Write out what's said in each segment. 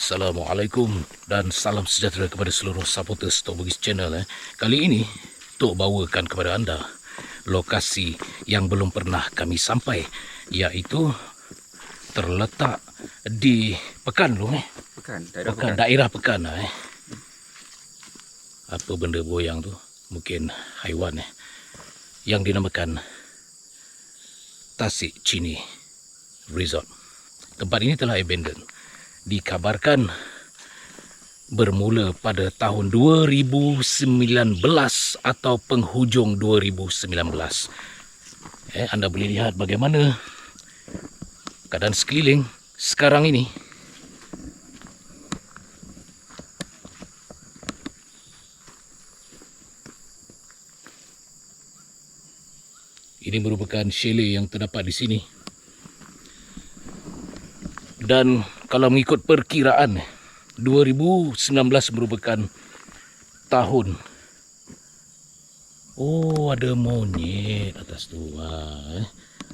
Assalamualaikum dan salam sejahtera kepada seluruh supporters Tok Bugis Channel. Kali ini Tok bawakan kepada anda lokasi yang belum pernah kami sampai, iaitu terletak di Pekan loh. Pekan, daerah Pekan. Apa benda goyang tu? Mungkin haiwan yang dinamakan Tasik Chini Resort. Tempat ini telah abandoned. Dikabarkan bermula pada tahun 2019 atau penghujung 2019. Anda boleh lihat bagaimana keadaan sekeliling sekarang ini. Ini merupakan chalet yang terdapat di sini. Dan kalau mengikut perkiraan, 2019 merupakan tahun. Oh, ada monyet atas tu.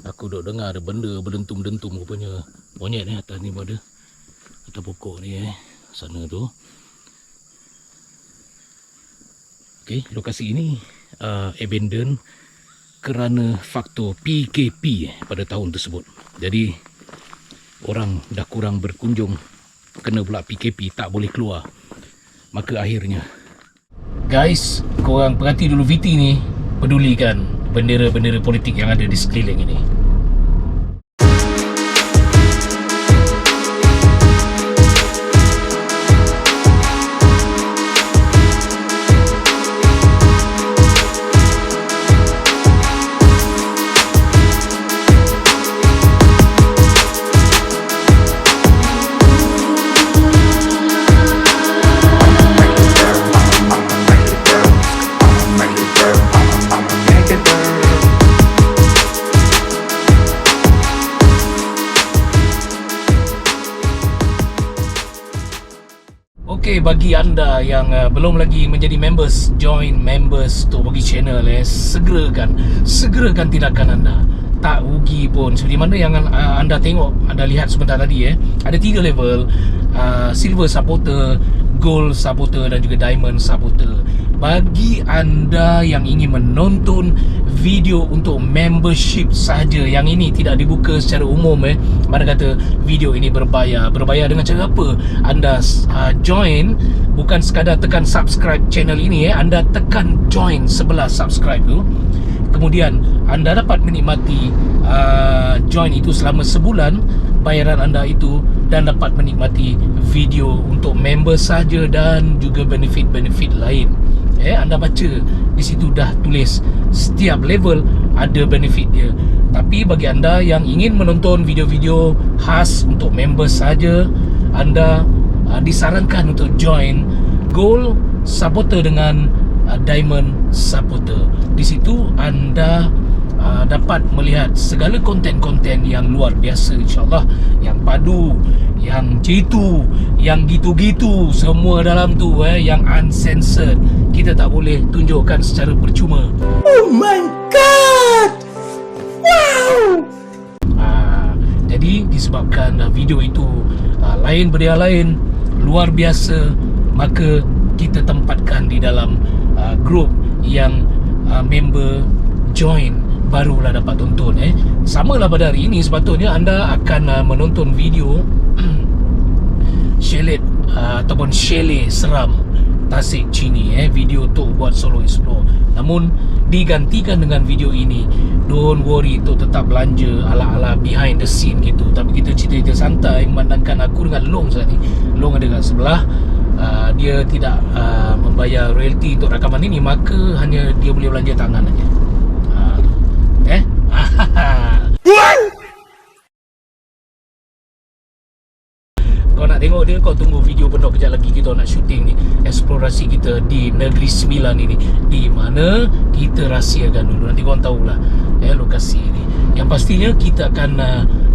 Aku duk dengar ada benda berdentum-dentum rupanya. Monyet ni atas ni pun ada. Atas pokok ni sana tu. Okey, lokasi ini abandoned kerana faktor PKP pada tahun tersebut. Jadi orang dah kurang berkunjung, kena pula PKP, tak boleh keluar. Maka akhirnya, guys, korang perhati dulu VT ni, pedulikan bendera-bendera politik yang ada di sekeliling ini. Okey, bagi anda yang belum lagi menjadi members, join members Tok Bugis Channel. Segerakan tindakan anda. Tak rugi pun. Seperti mana yang anda tengok, anda lihat sebentar tadi ada 3 level, silver supporter, gold supporter dan juga diamond supporter. Bagi anda yang ingin menonton video untuk membership sahaja, yang ini tidak dibuka secara umum, mana kata video ini berbayar. Berbayar dengan cara apa? Anda join, bukan sekadar tekan subscribe channel ini, anda tekan join sebelah subscribe tu. Kemudian anda dapat menikmati join itu selama sebulan bayaran anda itu, dan dapat menikmati video untuk member saja dan juga benefit-benefit lain. Anda baca di situ dah tulis setiap level ada benefit dia. Tapi bagi anda yang ingin menonton video-video khas untuk member saja, anda disarankan untuk join gold supporter dengan diamond supporter. Di situ anda dapat melihat segala konten-konten yang luar biasa, insyaAllah. Yang padu, yang jitu, yang gitu-gitu, semua dalam tu yang uncensored. Kita tak boleh tunjukkan secara percuma. Oh my god! Wow! Jadi disebabkan video itu lain benda lain, luar biasa, maka kita tempatkan di dalam grup yang member join, barulah dapat tonton. Samalah pada hari ini, sepatutnya anda akan menonton video chalet ataupun chalet seram Tasik Chini, video tu buat solo explore. Namun digantikan dengan video ini. Don't worry, tu tetap belanja ala-ala behind the scene gitu. Tapi kita cerita-cerita santai, memandangkan aku dengan Long saat ni. Long ada kat sebelah. Dia tidak membayar royalty untuk rakaman ini, maka hanya dia boleh belanja tangan aja. Kau nak tengok dia, kau tunggu video penuh kejap lagi. Kita nak syuting ni, eksplorasi kita di Negeri Sembilan ini, di mana kita rahsiakan dulu. Nanti korang tahulah lokasi ini. Yang pastinya kita akan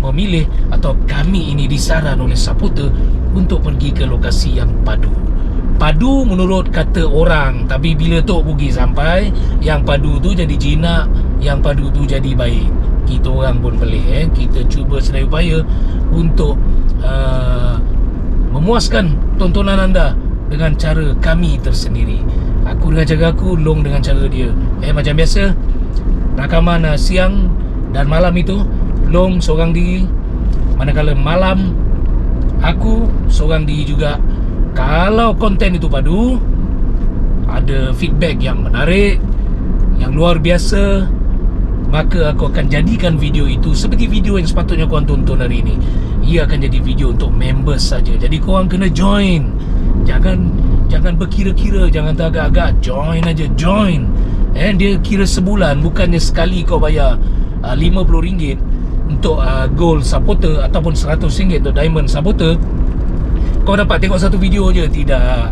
memilih, atau kami ini disaran oleh supporter untuk pergi ke lokasi yang padu. Padu menurut kata orang, tapi bila Tok Bugis sampai, yang padu tu jadi jinak, yang padu tu jadi baik. Kita orang pun pelik. Kita cuba sedaya upaya untuk memuaskan tontonan anda dengan cara kami tersendiri. Aku dengan cara aku, Long dengan cara dia. Macam biasa, rakaman siang dan malam itu Long seorang diri, manakala malam aku seorang diri juga. Kalau konten itu padu, ada feedback yang menarik, yang luar biasa, maka aku akan jadikan video itu seperti video yang sepatutnya korang tonton hari ini. Ia akan jadi video untuk members saja. Jadi korang kena join. Jangan berkira-kira, jangan teragak-agak, join aja, join. Dia kira sebulan, bukannya sekali kau bayar RM50 untuk gold supporter ataupun RM100 untuk diamond supporter, kau dapat tengok satu video je. Tidak.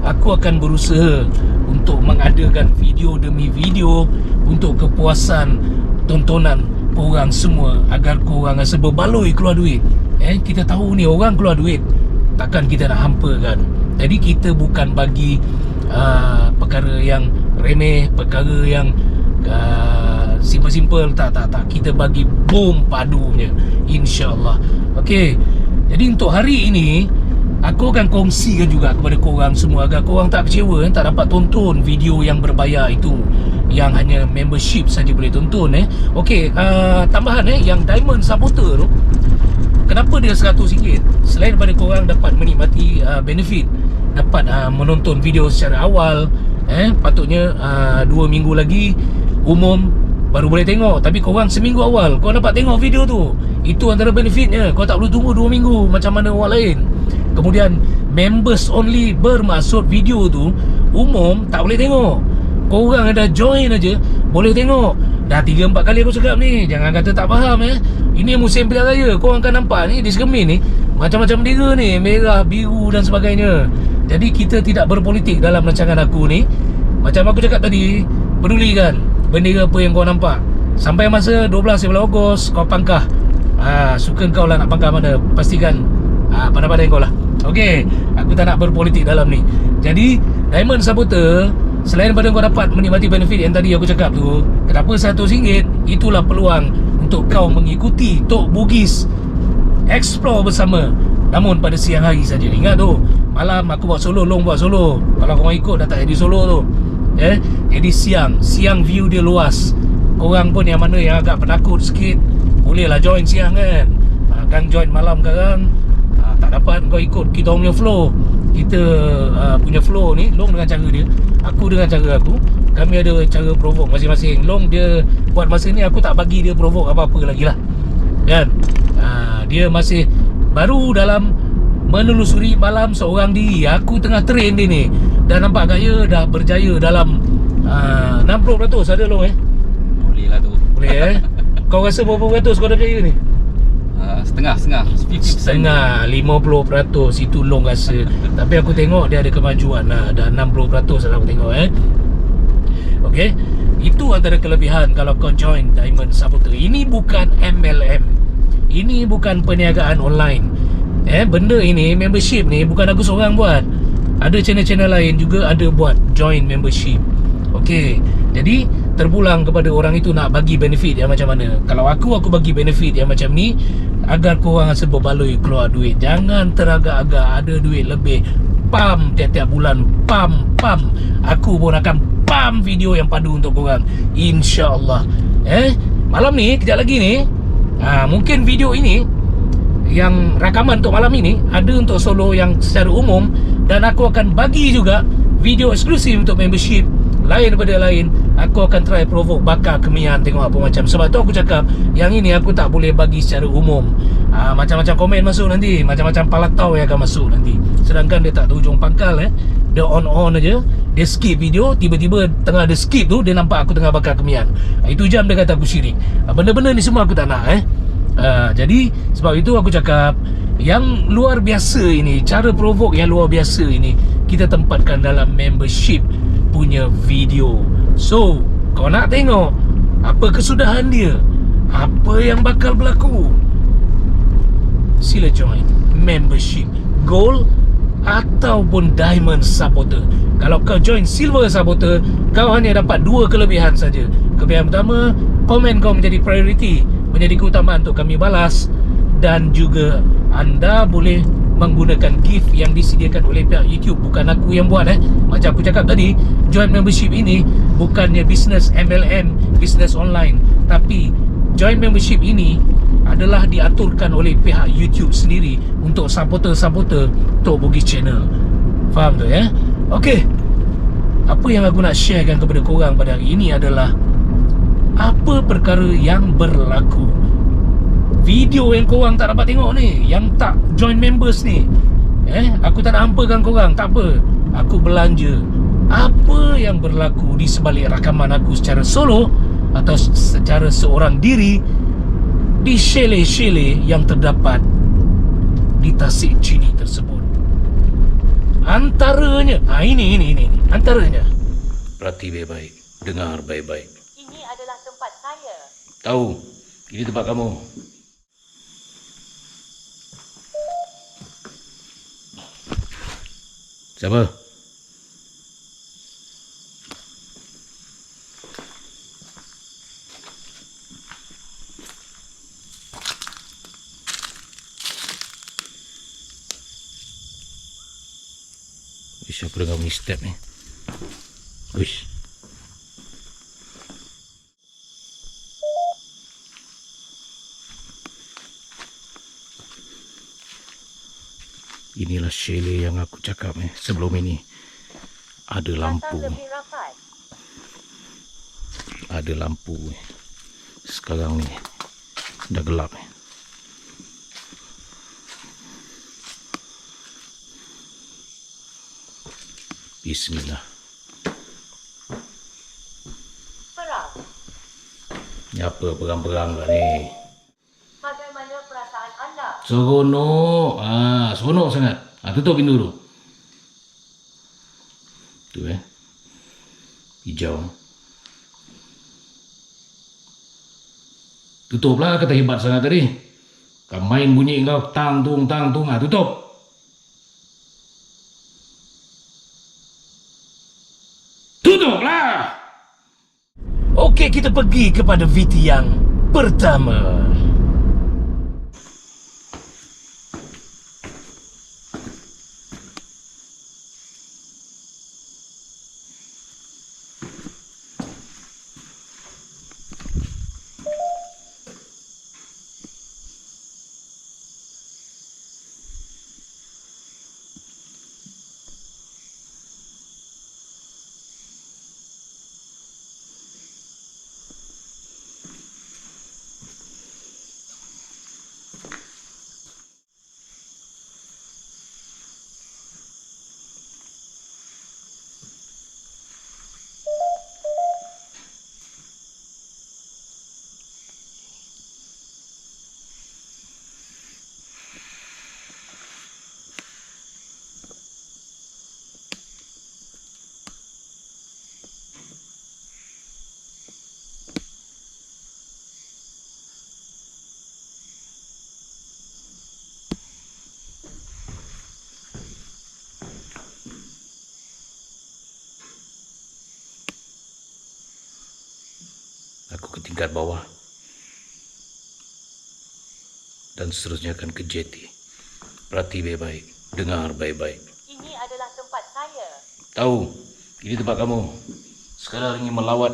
Aku akan berusaha untuk mengadakan video demi video untuk kepuasan tontonan korang semua, agar korang rasa berbaloi keluar duit. Kita tahu ni orang keluar duit, takkan kita nak hampakan. Jadi kita bukan bagi perkara yang remeh, perkara yang simple-simple. Tak. Kita bagi boom padunya, InsyaAllah. Okey. Jadi untuk hari ini aku akan kongsikan juga kepada korang semua, agar korang tak kecewa, tak dapat tonton video yang berbayar itu, yang hanya membership saja boleh tonton. Okey, tambahan yang diamond supporter tu, kenapa dia RM100? Selain daripada korang dapat menikmati benefit, dapat menonton video secara awal, patutnya 2 minggu lagi umum baru boleh tengok, tapi korang seminggu awal korang dapat tengok video tu. Itu antara benefitnya. Kau tak perlu tunggu 2 minggu macam mana orang lain. Kemudian members only bermaksud video tu umum tak boleh tengok. Korang ada join aja boleh tengok. Dah 3-4 kali aku cakap ni, jangan kata tak faham. Ini musim pilihan raya, korang akan nampak ni di Sekemin ni macam-macam bendera ni, merah, biru dan sebagainya. Jadi kita tidak berpolitik dalam rancangan aku ni. Macam aku cakap tadi, pedulikan bendera apa yang kau nampak. Sampai masa 12 Ogos kau pangkah. Suka kau lah nak pangkah mana, pastikan pandai-pandai kau lah. Okey, aku tak nak berpolitik dalam ni. Jadi diamond supporter, selain daripada kau dapat menikmati benefit yang tadi aku cakap tu, kenapa RM100? Itulah peluang untuk kau mengikuti Tok Bugis explore bersama, namun pada siang hari saja. Ingat tu, malam aku buat solo, Long buat solo. Kalau kau ikut dah tak jadi solo tu. Jadi siang view dia luas. Korang pun yang mana yang agak penakut sikit, bolehlah join siang kan. Kan join malam sekarang tak dapat, kau ikut kita punya flow. Kita punya flow ni, Long dengan cara dia, aku dengan cara aku. Kami ada cara provoke masing-masing. Long dia buat masa ni, aku tak bagi dia provoke apa-apa lagi lah, kan. Dia masih baru dalam menelusuri malam seorang diri. Aku tengah train dia ni, dah nampak gaya dah berjaya dalam 60% ada Long. Boleh lah tu. Boleh Kau rasa berapa peratus kau dah berjaya ni? Setengah 50%, 50% itu Long rasa. Tapi aku tengok dia ada kemajuan lah. Dah 60% lah aku tengok. Okay, itu antara kelebihan kalau kau join Diamond Supporter. Ini bukan MLM, ini bukan perniagaan online. Benda ini, membership ni bukan aku seorang buat. Ada channel-channel lain juga ada buat join membership. Okay, jadi terpulang kepada orang itu nak bagi benefit yang macam mana. Kalau aku bagi benefit yang macam ni, agar korang rasa berbaloi keluar duit. Jangan teragak-agak ada duit lebih, pam tiap-tiap bulan, pam. Aku pun akan pam video yang padu untuk korang, InsyaAllah. Malam ni, kejap lagi ni, mungkin video ini yang rakaman untuk malam ini ada untuk solo yang secara umum, dan aku akan bagi juga video eksklusif untuk membership lain daripada lain. Aku akan try provoke bakar kemian, tengok apa macam. Sebab tu aku cakap yang ini aku tak boleh bagi secara umum. Macam-macam komen masuk nanti, macam-macam palatau yang akan masuk nanti. Sedangkan dia tak hujung pangkal. Dia on aja, dia skip video, tiba-tiba tengah ada skip tu dia nampak aku tengah bakar kemian. Itu jam dia kata aku syirik. Benda-benda ni semua aku tak nak. Jadi sebab itu aku cakap yang luar biasa ini, cara provoke yang luar biasa ini, kita tempatkan dalam membership punya video. So kau nak tengok apa kesudahan dia, apa yang bakal berlaku, sila join membership Gold ataupun Diamond Supporter. Kalau kau join Silver Supporter, kau hanya dapat 2 kelebihan saja. Kelebihan pertama, komen kau menjadi priority, menjadi keutamaan untuk kami balas, dan juga anda boleh menggunakan gift yang disediakan oleh pihak YouTube. Bukan aku yang buat Macam aku cakap tadi, join membership ini bukannya bisnes MLM, bisnes online, tapi join membership ini adalah diaturkan oleh pihak YouTube sendiri untuk supporter-supporter Tok Bugis Channel. Faham tu ya? Okey. Apa yang aku nak sharekan kepada korang pada hari ini adalah apa perkara yang berlaku. Video yang korang tak dapat tengok ni, yang tak join members ni, aku tak nak hampakan korang, tak apa. Aku belanja apa yang berlaku di sebalik rakaman aku secara solo atau secara seorang diri di chalet-chalet yang terdapat di Tasik Chini tersebut. Antaranya, ini antaranya. Perhati baik-baik, dengar baik-baik. Ini adalah tempat saya. Tahu, ini tempat kamu. Siapa? Wish, aku dengar bunyi step ni. Wish. Inilah chalet yang aku cakap sebelum ini. Ada lampu. Lebih rapat. Ada lampu. Sekarang ni dah gelap. Bismillah. Perang. Ni apa perang-perang kat ni? Bagaimana perasaan anda? Seronok. Seronok sangat. Tutup pintu dulu. Tu hijau. Tutuplah, kata hebat sangat tadi. Kau main bunyi kau tang tung. Tutup. Tutuplah. Okey, kita pergi kepada VT yang pertama. Aku ke tingkat bawah dan seterusnya akan ke jeti. Perhati baik-baik, dengar baik-baik. Ini adalah tempat saya. Tahu, ini tempat kamu. Sekarang ingin melawat.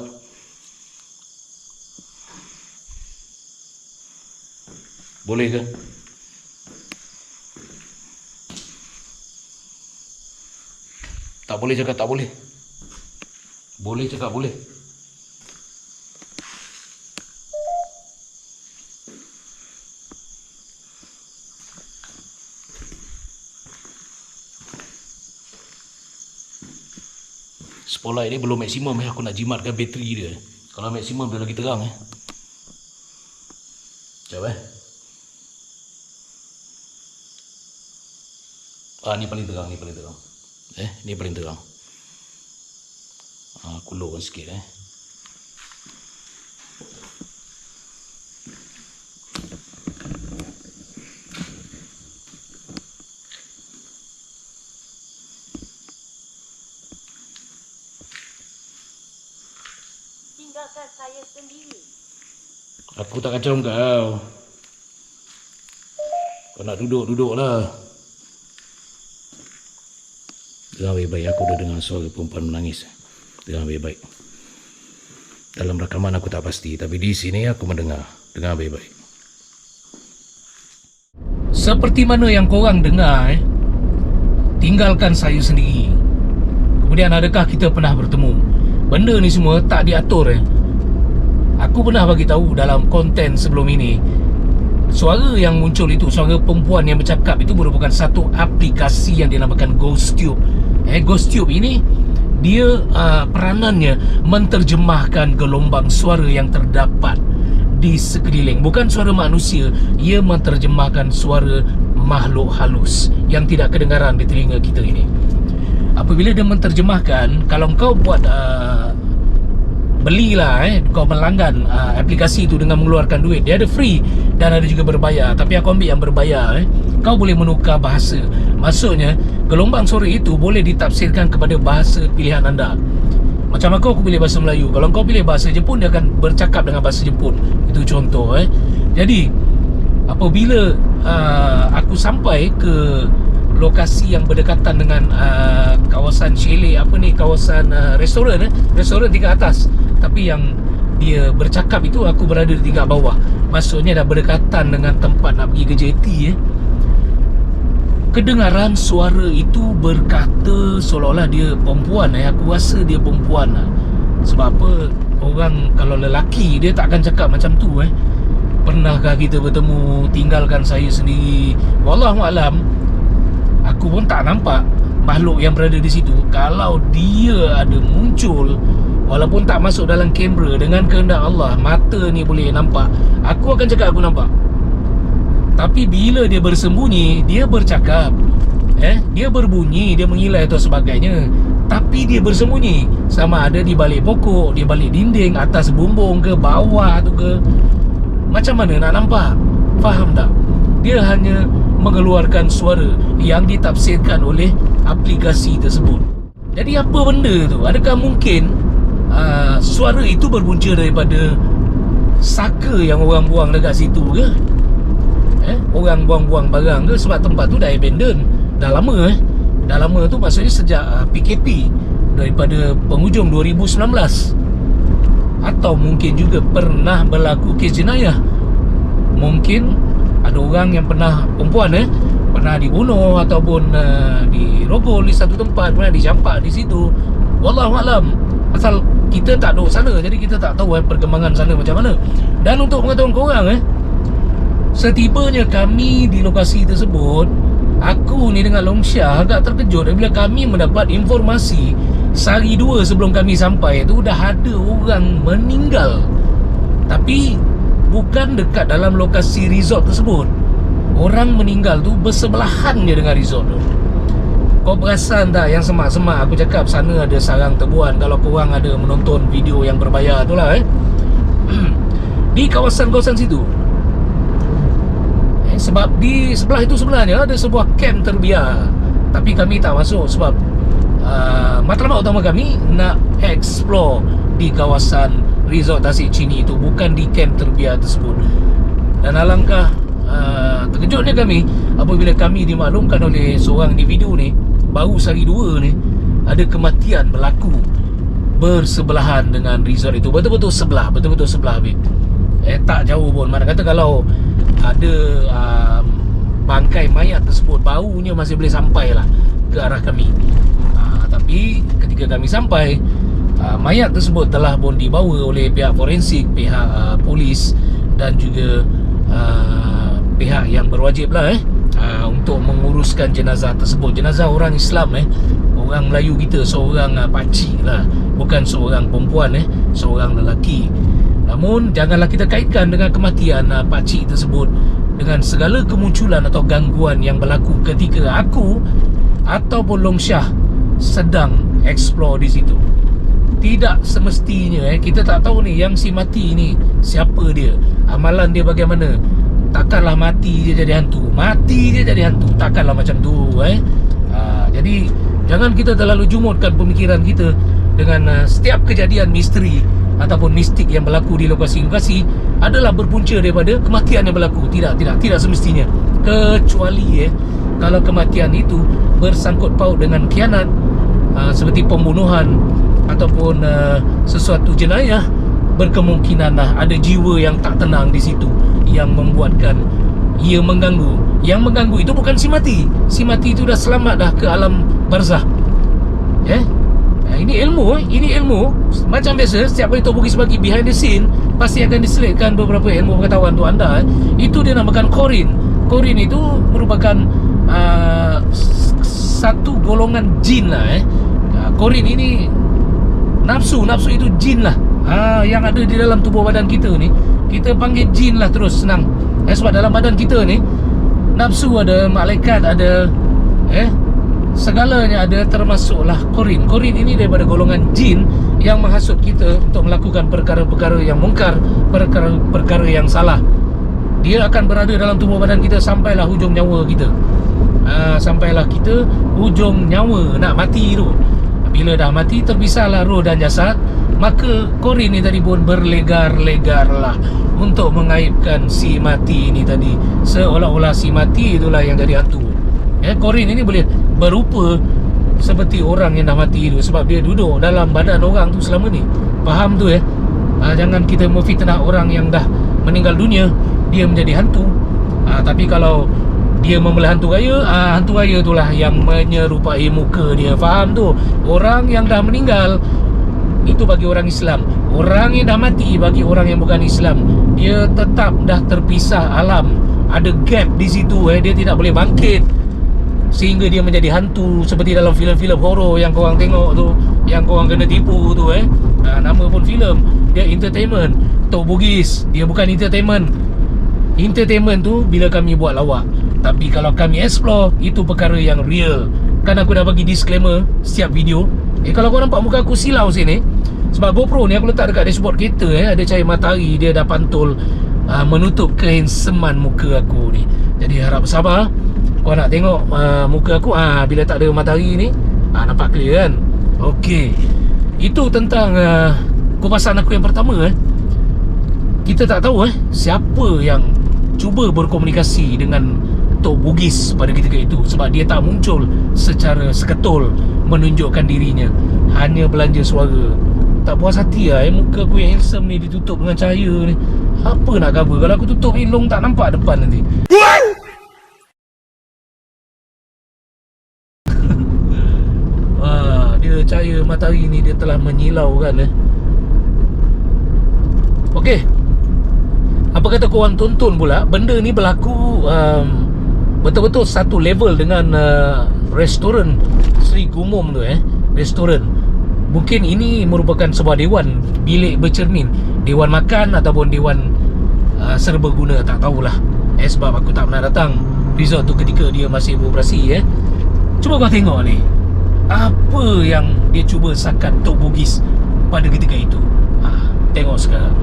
Boleh ke? Tak boleh cakap tak boleh. Boleh cakap boleh. Spotlight ni belum maksimum aku nak jimatkan bateri dia. Kalau maksimum dia lagi terang Sekejap ni paling terang, ni paling terang. Ni paling terang. Aku lowkan sikit Tinggalkan saya sendiri. Aku tak kacau kau. Kau nak duduk, duduklah. Dengar baik-baik, aku dah dengar suara perempuan menangis. Dengar baik-baik. Dalam rakaman aku tak pasti, tapi di sini aku mendengar. Dengar baik-baik. Seperti mana yang korang dengar, tinggalkan saya sendiri. Kemudian adakah kita pernah bertemu? Benda ni semua tak diatur. Aku pernah bagi tahu dalam konten sebelum ini, suara yang muncul itu, suara perempuan yang bercakap itu merupakan satu aplikasi yang dinamakan GhostTube. GhostTube ini dia peranannya menterjemahkan gelombang suara yang terdapat di sekeliling. Bukan suara manusia, ia menterjemahkan suara makhluk halus yang tidak kedengaran di telinga kita ini. Apabila dia menterjemahkan, kalau kau buat belilah kau melanggan aplikasi itu dengan mengeluarkan duit. Dia ada free dan ada juga berbayar, tapi aku ambil yang berbayar. Kau boleh menukar bahasa. Maksudnya gelombang suara itu boleh ditafsirkan kepada bahasa pilihan anda. Macam aku pilih bahasa Melayu, kalau kau pilih bahasa Jepun, dia akan bercakap dengan bahasa Jepun. Itu contoh. Jadi apabila aku sampai ke lokasi yang berdekatan dengan kawasan chalet, kawasan restoran, restoran tingkat atas, tapi yang dia bercakap itu aku berada di tingkat bawah. Maksudnya dah berdekatan dengan tempat nak pergi ke jeti. Kedengaran suara itu berkata seolah-olah dia perempuan. Aku rasa dia perempuan. Sebab apa? Orang kalau lelaki dia tak akan cakap macam tu. Pernahkah kita bertemu? Tinggalkan saya sendiri. Wallahualam, aku pun tak nampak makhluk yang berada di situ. Kalau dia ada muncul, walaupun tak masuk dalam kamera, dengan kehendak Allah, mata ni boleh nampak, aku akan cakap aku nampak. Tapi bila dia bersembunyi, dia bercakap, dia berbunyi, dia mengilai atau sebagainya, tapi dia bersembunyi. Sama ada di balik pokok, di balik dinding, atas bumbung ke, bawah tu ke, macam mana nak nampak? Faham tak? Dia hanya mengeluarkan suara yang ditafsirkan oleh aplikasi tersebut. Jadi apa benda tu? Adakah mungkin suara itu berpunca daripada saka yang orang buang dekat situ ke? Orang buang-buang barang ke? Sebab tempat tu dah abandon, dah lama. Dah lama tu maksudnya sejak PKP, daripada penghujung 2019. Atau mungkin juga pernah berlaku kes jenayah. Mungkin ada orang yang pernah, perempuan pernah dibunuh ataupun dirogol di satu tempat, pernah dijampak di situ. Wallahualam. Pasal kita tak duduk sana, jadi kita tak tahu perkembangan sana macam mana. Dan untuk pengetahuan korang, setibanya kami di lokasi tersebut, aku ni dengan Long Syah agak terkejut bila kami mendapat informasi sehari dua sebelum kami sampai tu dah ada orang meninggal. Tapi bukan dekat dalam lokasi resort tersebut. Orang meninggal tu bersebelahan je dengan resort tu. Kau perasan tak yang semak-semak aku cakap sana ada sarang tebuan? Kalau korang ada menonton video yang berbayar tu lah di kawasan-kawasan situ. Sebab di sebelah itu sebenarnya ada sebuah camp terbiar, tapi kami tak masuk sebab matlamat utama kami nak explore di kawasan resort Tasik Chini itu, bukan di camp terbiar tersebut. Dan alangkah terkejutnya kami apabila kami dimaklumkan oleh seorang individu ni, baru sehari dua ni ada kematian berlaku bersebelahan dengan resort itu. Betul-betul sebelah, betul-betul sebelah babe. Tak jauh pun. Mana kata kalau ada bangkai mayat tersebut, baunya masih boleh sampai lah ke arah kami. Tapi ketika kami sampai, mayat tersebut telah pun dibawa oleh pihak forensik, pihak polis dan juga pihak yang berwajib lah untuk menguruskan jenazah tersebut. Jenazah orang Islam, orang Melayu kita, seorang pakcik lah, bukan seorang perempuan, seorang lelaki. Namun janganlah kita kaitkan dengan kematian pakcik tersebut dengan segala kemunculan atau gangguan yang berlaku ketika aku ataupun Long Syah sedang explore di situ. Tidak semestinya kita tak tahu ni yang si mati ni siapa dia, amalan dia bagaimana. Takkanlah mati je jadi hantu, mati je jadi hantu, takkanlah macam tu. Jadi jangan kita terlalu jumutkan pemikiran kita dengan setiap kejadian misteri ataupun mistik yang berlaku di lokasi-lokasi adalah berpunca daripada kematian yang berlaku. Tidak semestinya. Kecuali kalau kematian itu bersangkut paut dengan khianat seperti pembunuhan ataupun sesuatu jenayah, berkemungkinan ada jiwa yang tak tenang di situ yang membuatkan ia mengganggu. Yang mengganggu itu bukan si mati. Si mati itu dah selamat dah ke alam barzah. Ini ilmu. Macam biasa, setiap kali Tok Bugis bagi behind the scene, pasti akan diselitkan beberapa ilmu pengetahuan untuk anda. Itu dia namakan Qorin. Qorin itu merupakan satu golongan jin lah. Qorin ini nafsu itu jin lah. Yang ada di dalam tubuh badan kita ni, kita panggil jin lah terus, senang. Sebab dalam badan kita ni nafsu ada, malaikat ada, segalanya ada, termasuklah Qorin. Qorin ini daripada golongan jin yang menghasut kita untuk melakukan perkara-perkara yang mungkar, perkara-perkara yang salah. Dia akan berada dalam tubuh badan kita sampailah hujung nyawa kita. Sampailah kita hujung nyawa nak mati tu. Bila dah mati, terpisahlah roh dan jasad, maka Qorin ni tadi pun berlegar-legar lah untuk mengaibkan si mati ni tadi, seolah-olah si mati itulah yang jadi hantu. Qorin ini boleh berupa seperti orang yang dah mati tu, sebab dia duduk dalam badan orang tu selama ni. Faham tu jangan kita memfitnah orang yang dah meninggal dunia dia menjadi hantu. Tapi kalau dia membelah hantu raya itulah yang menyerupai muka dia. Faham tu? Orang yang dah meninggal itu bagi orang Islam. Orang yang dah mati bagi orang yang bukan Islam, dia tetap dah terpisah alam. Ada gap di situ. Dia tidak boleh bangkit sehingga dia menjadi hantu seperti dalam filem-filem horror yang korang tengok tu, yang korang kena tipu tu. Nama pun filem, dia entertainment. Tok Bugis, dia bukan entertainment. Entertainment tu bila kami buat lawak. Tapi kalau kami explore, itu perkara yang real. Kan aku dah bagi disclaimer setiap video. Kalau kau nampak muka aku silau sini, sebab GoPro ni aku letak dekat dashboard kereta. Ada cahaya matahari, dia dah pantul menutup kehanseman muka aku ni. Jadi harap bersabar. Kau nak tengok muka aku bila tak ada matahari ni, nampak clear kan? Okey. Itu tentang kupasan aku yang pertama. Kita tak tahu siapa yang cuba berkomunikasi dengan Tok Bugis pada ketika itu, sebab dia tak muncul secara seketul menunjukkan dirinya, hanya belanja suara. Tak puas hati muka aku yang handsome ni ditutup dengan cahaya ni. Apa nak cover? Kalau aku tutup ni, long tak nampak depan nanti. Dia cahaya matahari ni dia telah menyilau kan. Okey, apa kata korang tonton pula, benda ni berlaku betul-betul satu level dengan restoran Sri Gumom tu. Restoran, mungkin ini merupakan sebuah dewan bilik bercermin, dewan makan ataupun dewan serbaguna, tak tahulah. Sebab aku tak pernah datang resort tu ketika dia masih beroperasi. Cuba kau tengok ni, apa yang dia cuba sakat Tok Bugis pada ketika itu. Tengok sekarang.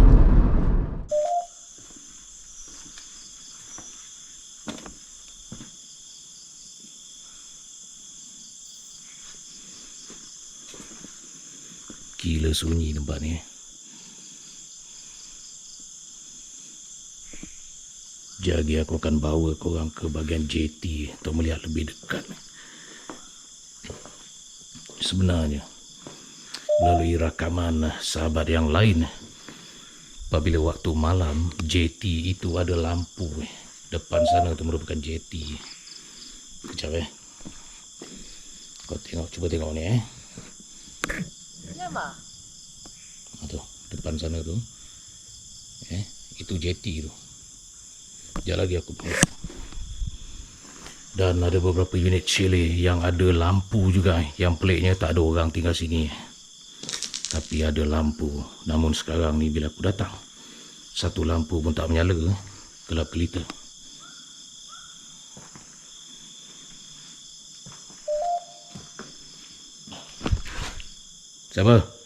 Gila sunyi tempat ni. Jadi aku akan bawa korang ke bahagian JT untuk melihat lebih dekat. Sebenarnya melalui rakaman sahabat yang lain, apabila waktu malam JT itu ada lampu. Depan sana tu merupakan JT. Kejap kau tengok, cuba tengok ni Lama. tu depan sana tu, itu JT tu. Sekejap lagi aku bawa. Dan ada beberapa unit chalet yang ada lampu juga. Yang peliknya tak ada orang tinggal sini, tapi ada lampu. Namun sekarang ni bila aku datang, satu lampu pun tak menyala, gelap gelita. Siapa?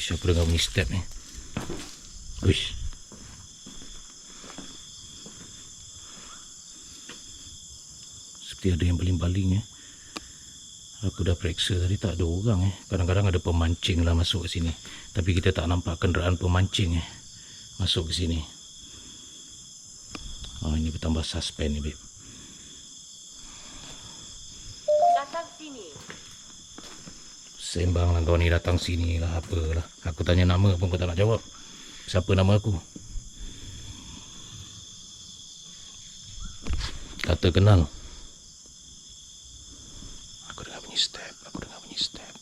Siapa dengar bunyi step ni? Uish. Seperti ada yang baling-baling Aku dah periksa tadi tak ada orang Kadang-kadang ada pemancing lah masuk ke sini. Tapi kita tak nampak kenderaan pemancing masuk ke sini. Ini bertambah suspend ni, babe. Datang sini. Sembang lah kau ni, datang sini lah, apalah. Aku tanya nama pun kau tak nak jawab. Siapa nama aku? Kata kenal. Aku dengar bunyi step.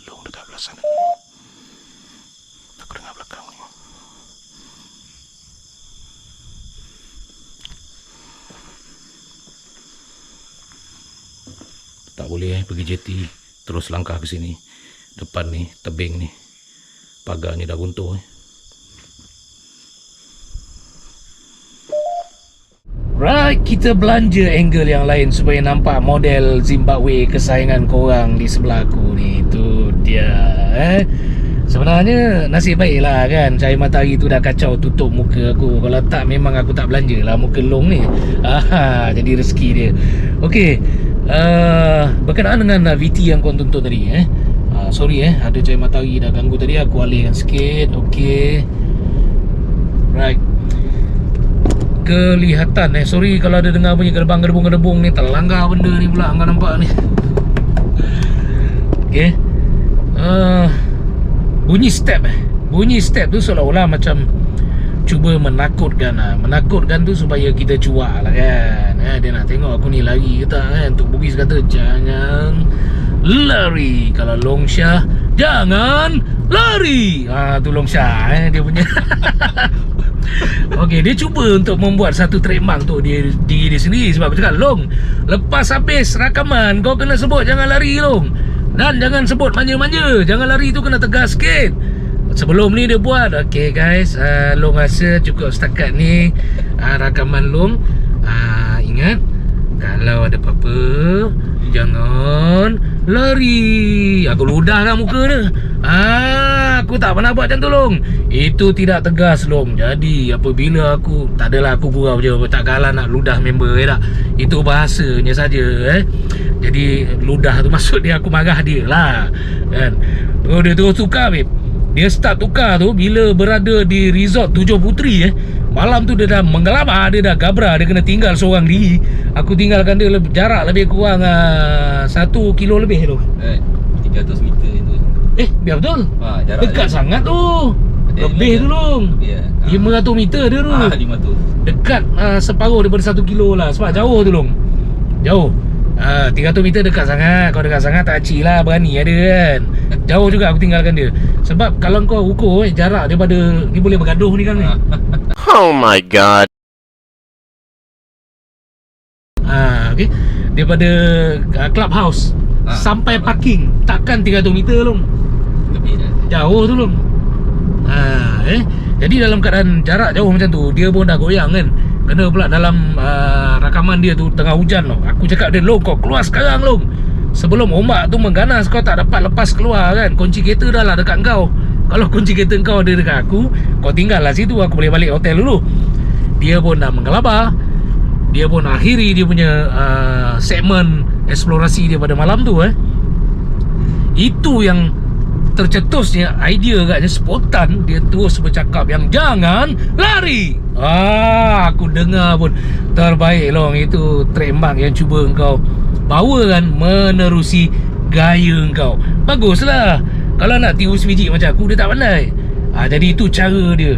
Long dekat belah sana. Aku dengar belakang ni. Tak boleh pergi jeti. Terus langkah ke sini. Depan ni, tebing ni. Pagar ni dah runtuh. Right, kita belanja angle yang lain supaya nampak model Zimbabwe kesayangan korang di sebelah aku ni. Itu dia. Sebenarnya nasib baik lah kan, cahaya matahari tu dah kacau tutup muka aku. Kalau tak memang aku tak belanja lah muka long ni. Jadi rezeki dia. Okey, berkenaan dengan VT yang korang tonton tadi sorry ada cahaya matahari dah ganggu tadi. Aku alihkan sikit. Okey, right, kelihatan sorry kalau ada dengar bunyi gerbang-gerbung ni, terlanggar benda ni pula kau nampak ni. Okey, bunyi step tu seolah-olah macam cuba menakutkan tu supaya kita cuak lah kan. Dia nak tengok aku ni lari ke tak kan. Tok Bugis kata jangan lari, kalau Long Syah jangan lari. Tu Long Syah dia punya. Okey, dia cuba untuk membuat satu trademark untuk diri dia sendiri. Sebab aku cakap, Long, lepas habis rakaman kau kena sebut jangan lari, Long. Dan jangan sebut manja-manja. Jangan lari tu kena tegas sikit. Sebelum ni dia buat, okey guys, Long rasa cukup setakat ni rakaman Long. Ingat, kalau ada apa-apa jangan lari. Aku ludahkan muka dia. Aku tak pernah buat macam tu, Long. Itu tidak tegas, Long. Jadi apabila aku, tak adalah aku gurau je, tak kalah nak ludah member tak. Itu bahasanya saja Jadi ludah tu maksud dia aku marah dia lah kan. Dia terus tukar, babe. Dia start tukar tu bila berada di resort Tujuh Puteri malam tu dia dah menggelabah, dia dah gabra, dia kena tinggal seorang diri. Aku tinggalkan dia jarak lebih kurang 1 kilo lebih tu. 300 meter itu. Biar betul. Jarak dekat dia sangat tu. Lebih tu, Long. 500 meter dia tu. 500. Dekat separuh daripada 1 kilo lah. Sebab jauh tu, Long. Jauh. 300 meter dekat sangat. Kau dekat sangat tak acik lah, berani ada kan. Jauh juga aku tinggalkan dia. Sebab kalau kau ukur jarak daripada ni boleh bergaduh ni kan ni. Oh my god. Okay. Daripada clubhouse sampai parking takkan 300 meter, Long. Lebih dah. Jauh tu, Long. Jadi dalam keadaan jarak jauh macam tu, dia pun dah goyang kan. Kena pula dalam rakaman dia tu tengah hujan tau. Aku cakap dia, Long, kau keluar sekarang, Long. Sebelum ombak tu mengganas, kau tak dapat lepas keluar kan. Kunci kereta dah lah dekat kau. Kalau kunci kereta kau ada dekat aku, kau tinggal lah situ, aku boleh balik hotel dulu. Dia pun dah menggelabah. Dia pun akhiri dia punya segmen eksplorasi dia pada malam tu Itu yang tercetusnya idea agaknya spontan. Dia terus bercakap yang jangan lari. Aku dengar pun terbaik, Long. Itu trademark yang cuba engkau bawa kan, menerusi gaya engkau. Baguslah. Kalau nak tiru sebiji macam aku, dia tak pandai. Jadi itu cara dia.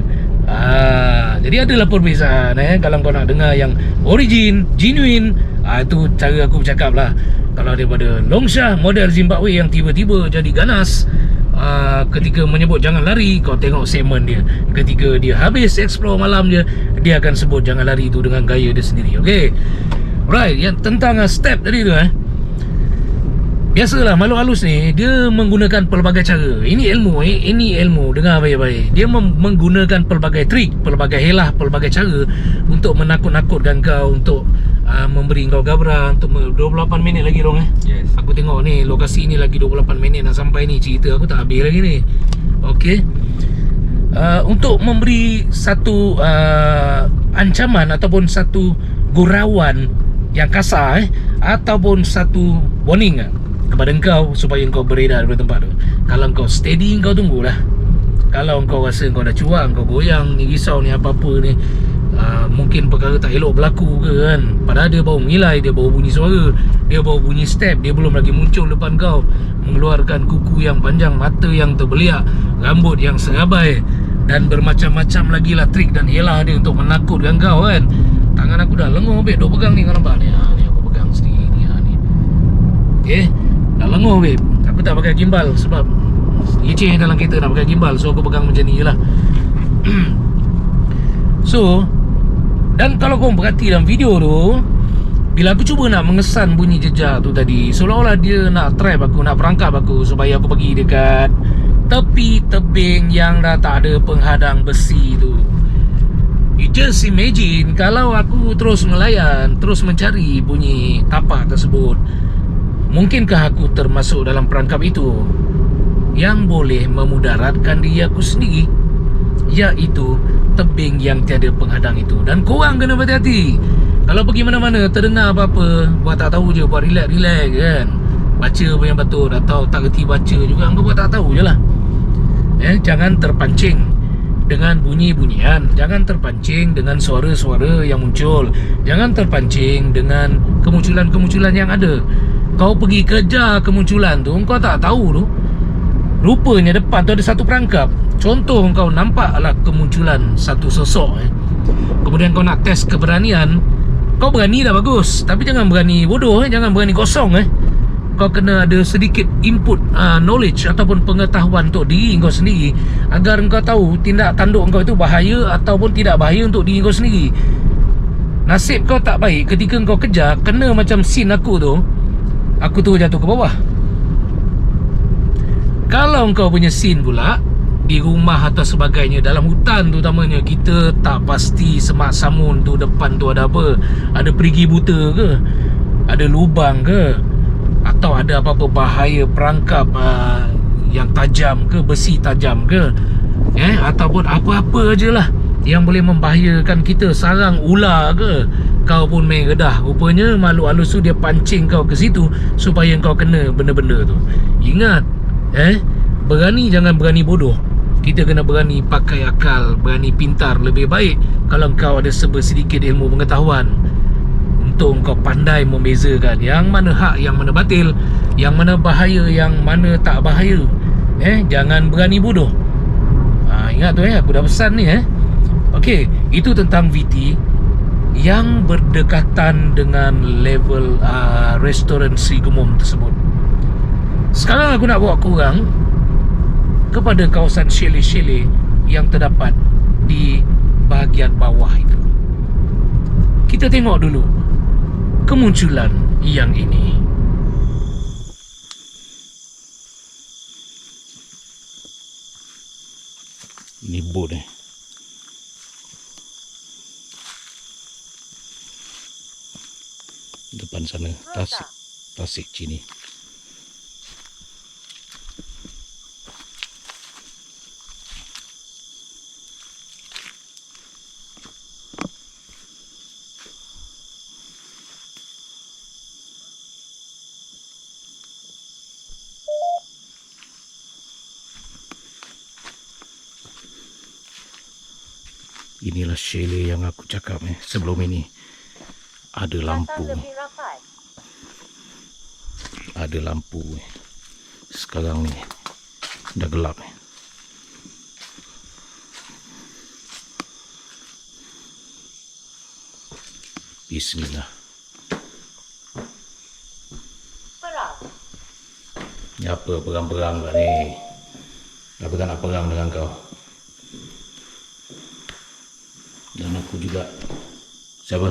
Jadi adalah perbezaan kalau kau nak dengar yang origin, genuine, itu cara aku bercakap lah. Kalau daripada Long Syah model Zimbabwe yang tiba-tiba jadi ganas ketika menyebut jangan lari, kau tengok segmen dia. Ketika dia habis explore malam dia akan sebut jangan lari itu dengan gaya dia sendiri. Okay, right, yang tentang step tadi tu biasalah makhluk halus ni dia menggunakan pelbagai cara. Ini ilmu, dengar baik-baik. Dia menggunakan pelbagai trik, pelbagai helah, pelbagai cara untuk menakut-nakutkan kau, untuk memberi kau gabra. Untuk 28 minit lagi, Long Yes. Aku tengok ni lokasi ni lagi 28 minit nak sampai ni. Cerita aku tak habis lagi ni. Okey. Untuk memberi satu ancaman ataupun satu gurauan yang kasar ataupun satu warning, kepada engkau supaya engkau beredar dari tempat tu. Kalau engkau steady, engkau tunggulah. Kalau engkau rasa engkau dah cuak, engkau goyang, ni risau ni apa-apa ni, mungkin perkara tak elok berlaku ke kan. Padahal dia baru mengilai, dia baru bunyi suara, dia baru bunyi step, dia belum lagi muncul depan kau, mengeluarkan kuku yang panjang, mata yang terbeliak, rambut yang serabai, dan bermacam-macam lagi lah trik dan elah dia untuk menakutkan kau kan. Tangan aku dah lenguh babe, duk pegang ni, kau nampak ni, ni aku pegang sendiri ni, ni. Okay, dah lenguh babe. Aku tak pakai gimbal sebab leceh dalam kereta nak pakai gimbal, so aku pegang macam ni je lah. So, dan kalau korang perhati dalam video tu, bila aku cuba nak mengesan bunyi jejak tu tadi, seolah-olah dia nak trap aku, nak perangkap aku supaya aku pergi dekat tepi tebing yang dah tak ada penghadang besi tu. You just imagine kalau aku terus melayan, terus mencari bunyi tapak tersebut, mungkinkah aku termasuk dalam perangkap itu yang boleh memudaratkan diri aku sendiri, iaitu tebing yang tiada penghadang itu. Dan korang kena berhati-hati. Kalau pergi mana-mana terdengar apa-apa, buat tak tahu je, buat relax-relax kan, baca apa yang betul, atau tak reti baca juga, kau buat tak tahu je lah. Jangan terpancing dengan bunyi-bunyian, jangan terpancing dengan suara-suara yang muncul, jangan terpancing dengan kemunculan-kemunculan yang ada. Kau pergi kejar kemunculan tu, kau tak tahu tu, rupanya depan tu ada satu perangkap. Contoh kau nampaklah kemunculan satu sosok, kemudian kau nak test keberanian. Kau berani dah bagus, tapi jangan berani bodoh, jangan berani kosong. Kau kena ada sedikit input knowledge ataupun pengetahuan untuk diri kau sendiri, agar kau tahu tindak tanduk kau itu bahaya ataupun tidak bahaya untuk diri kau sendiri. Nasib kau tak baik ketika kau kejar, kena macam scene aku tu, aku tu jatuh ke bawah. Kalau kau punya scene pula di rumah atau sebagainya, dalam hutan tu utamanya, kita tak pasti semak samun tu depan tu ada apa, ada perigi buta ke, ada lubang ke, atau ada apa-apa bahaya perangkap yang tajam ke, besi tajam ke, ataupun apa-apa je lah yang boleh membahayakan kita, sarang ular ke, kau pun main redah. Rupanya makhluk halus tu dia pancing kau ke situ supaya kau kena benda-benda tu. Ingat, berani jangan berani bodoh. Kita kena berani pakai akal, berani pintar. Lebih baik kalau kau ada sedikit ilmu pengetahuan untuk kau pandai membezakan yang mana hak, yang mana batil, yang mana bahaya, yang mana tak bahaya. Jangan berani bodoh. Ingat tu, aku dah pesan ni. Okey, itu tentang VT yang berdekatan dengan level restoran Sri Gumom tersebut. Sekarang aku nak bawa korang kepada kawasan chalet-chalet yang terdapat di bahagian bawah itu. Kita tengok dulu kemunculan yang ini. Ini boat depan sana, Tasik Chini. Inilah chalet yang aku cakap sebelum ini. Ada lampu. Ada lampu. Sekarang ni dah gelap. Bismillah. Perang. Ni apa perang-perang kat ni? Aku tak nak perang dengan kau. Dan aku juga. Siapa?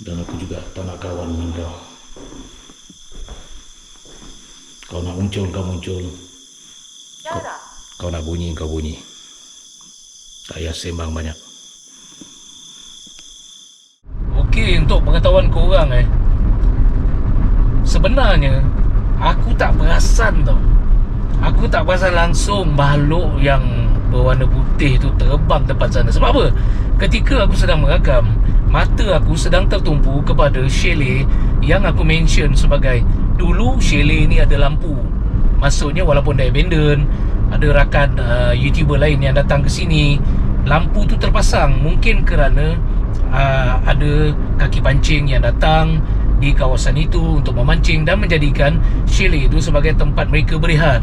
Dan aku juga tak nak kawan dengan kau. Kau nak muncul, kau muncul. Kau nak bunyi, kau bunyi. Tak payah sembang banyak. Okey, untuk pengetahuan korang sebenarnya aku tak perasan tau. Aku tak perasan langsung makhluk yang berwarna putih tu terbang tempat sana. Sebab apa? ketika aku sedang merakam, mata aku sedang tertumpu kepada chalet yang aku mention sebagai, dulu chalet ni ada lampu. Maksudnya walaupun dah abandon, ada rakan YouTuber lain yang datang ke sini, lampu tu terpasang. Mungkin kerana ada kaki pancing yang datang di kawasan itu untuk memancing dan menjadikan chalet itu sebagai tempat mereka berehat.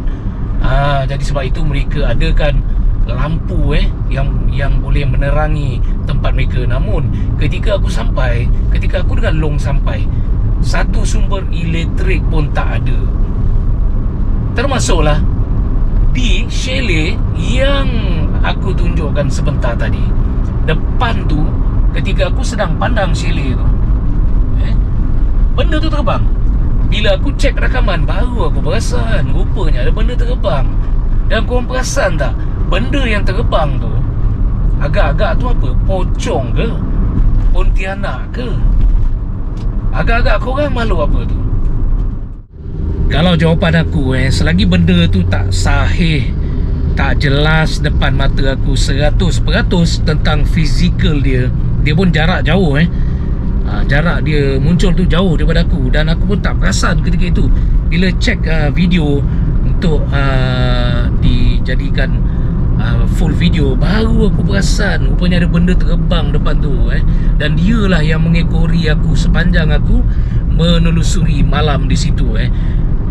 Jadi sebab itu mereka adakan lampu yang boleh menerangi tempat mereka. Namun ketika aku dengan Long sampai, satu sumber elektrik pun tak ada. Termasuklah di chalet yang aku tunjukkan sebentar tadi. Depan tu, ketika aku sedang pandang chalet tu, benda tu terbang. Bila aku cek rakaman, baru aku perasan rupanya ada benda terbang. Dan korang perasan tak, benda yang terbang tu agak-agak tu apa? Pocong ke? Pontianak ke? Agak-agak korang malu apa tu? Kalau jawapan aku selagi benda tu tak sahih, tak jelas depan mata aku 100% tentang fizikal dia, dia pun jarak jauh jarak dia muncul tu jauh daripada aku, dan aku pun tak perasan ketika itu. Bila cek video untuk dijadikan full video, baru aku perasan rupanya ada benda terbang depan tu dan dialah yang mengekori aku sepanjang aku menelusuri malam di situ.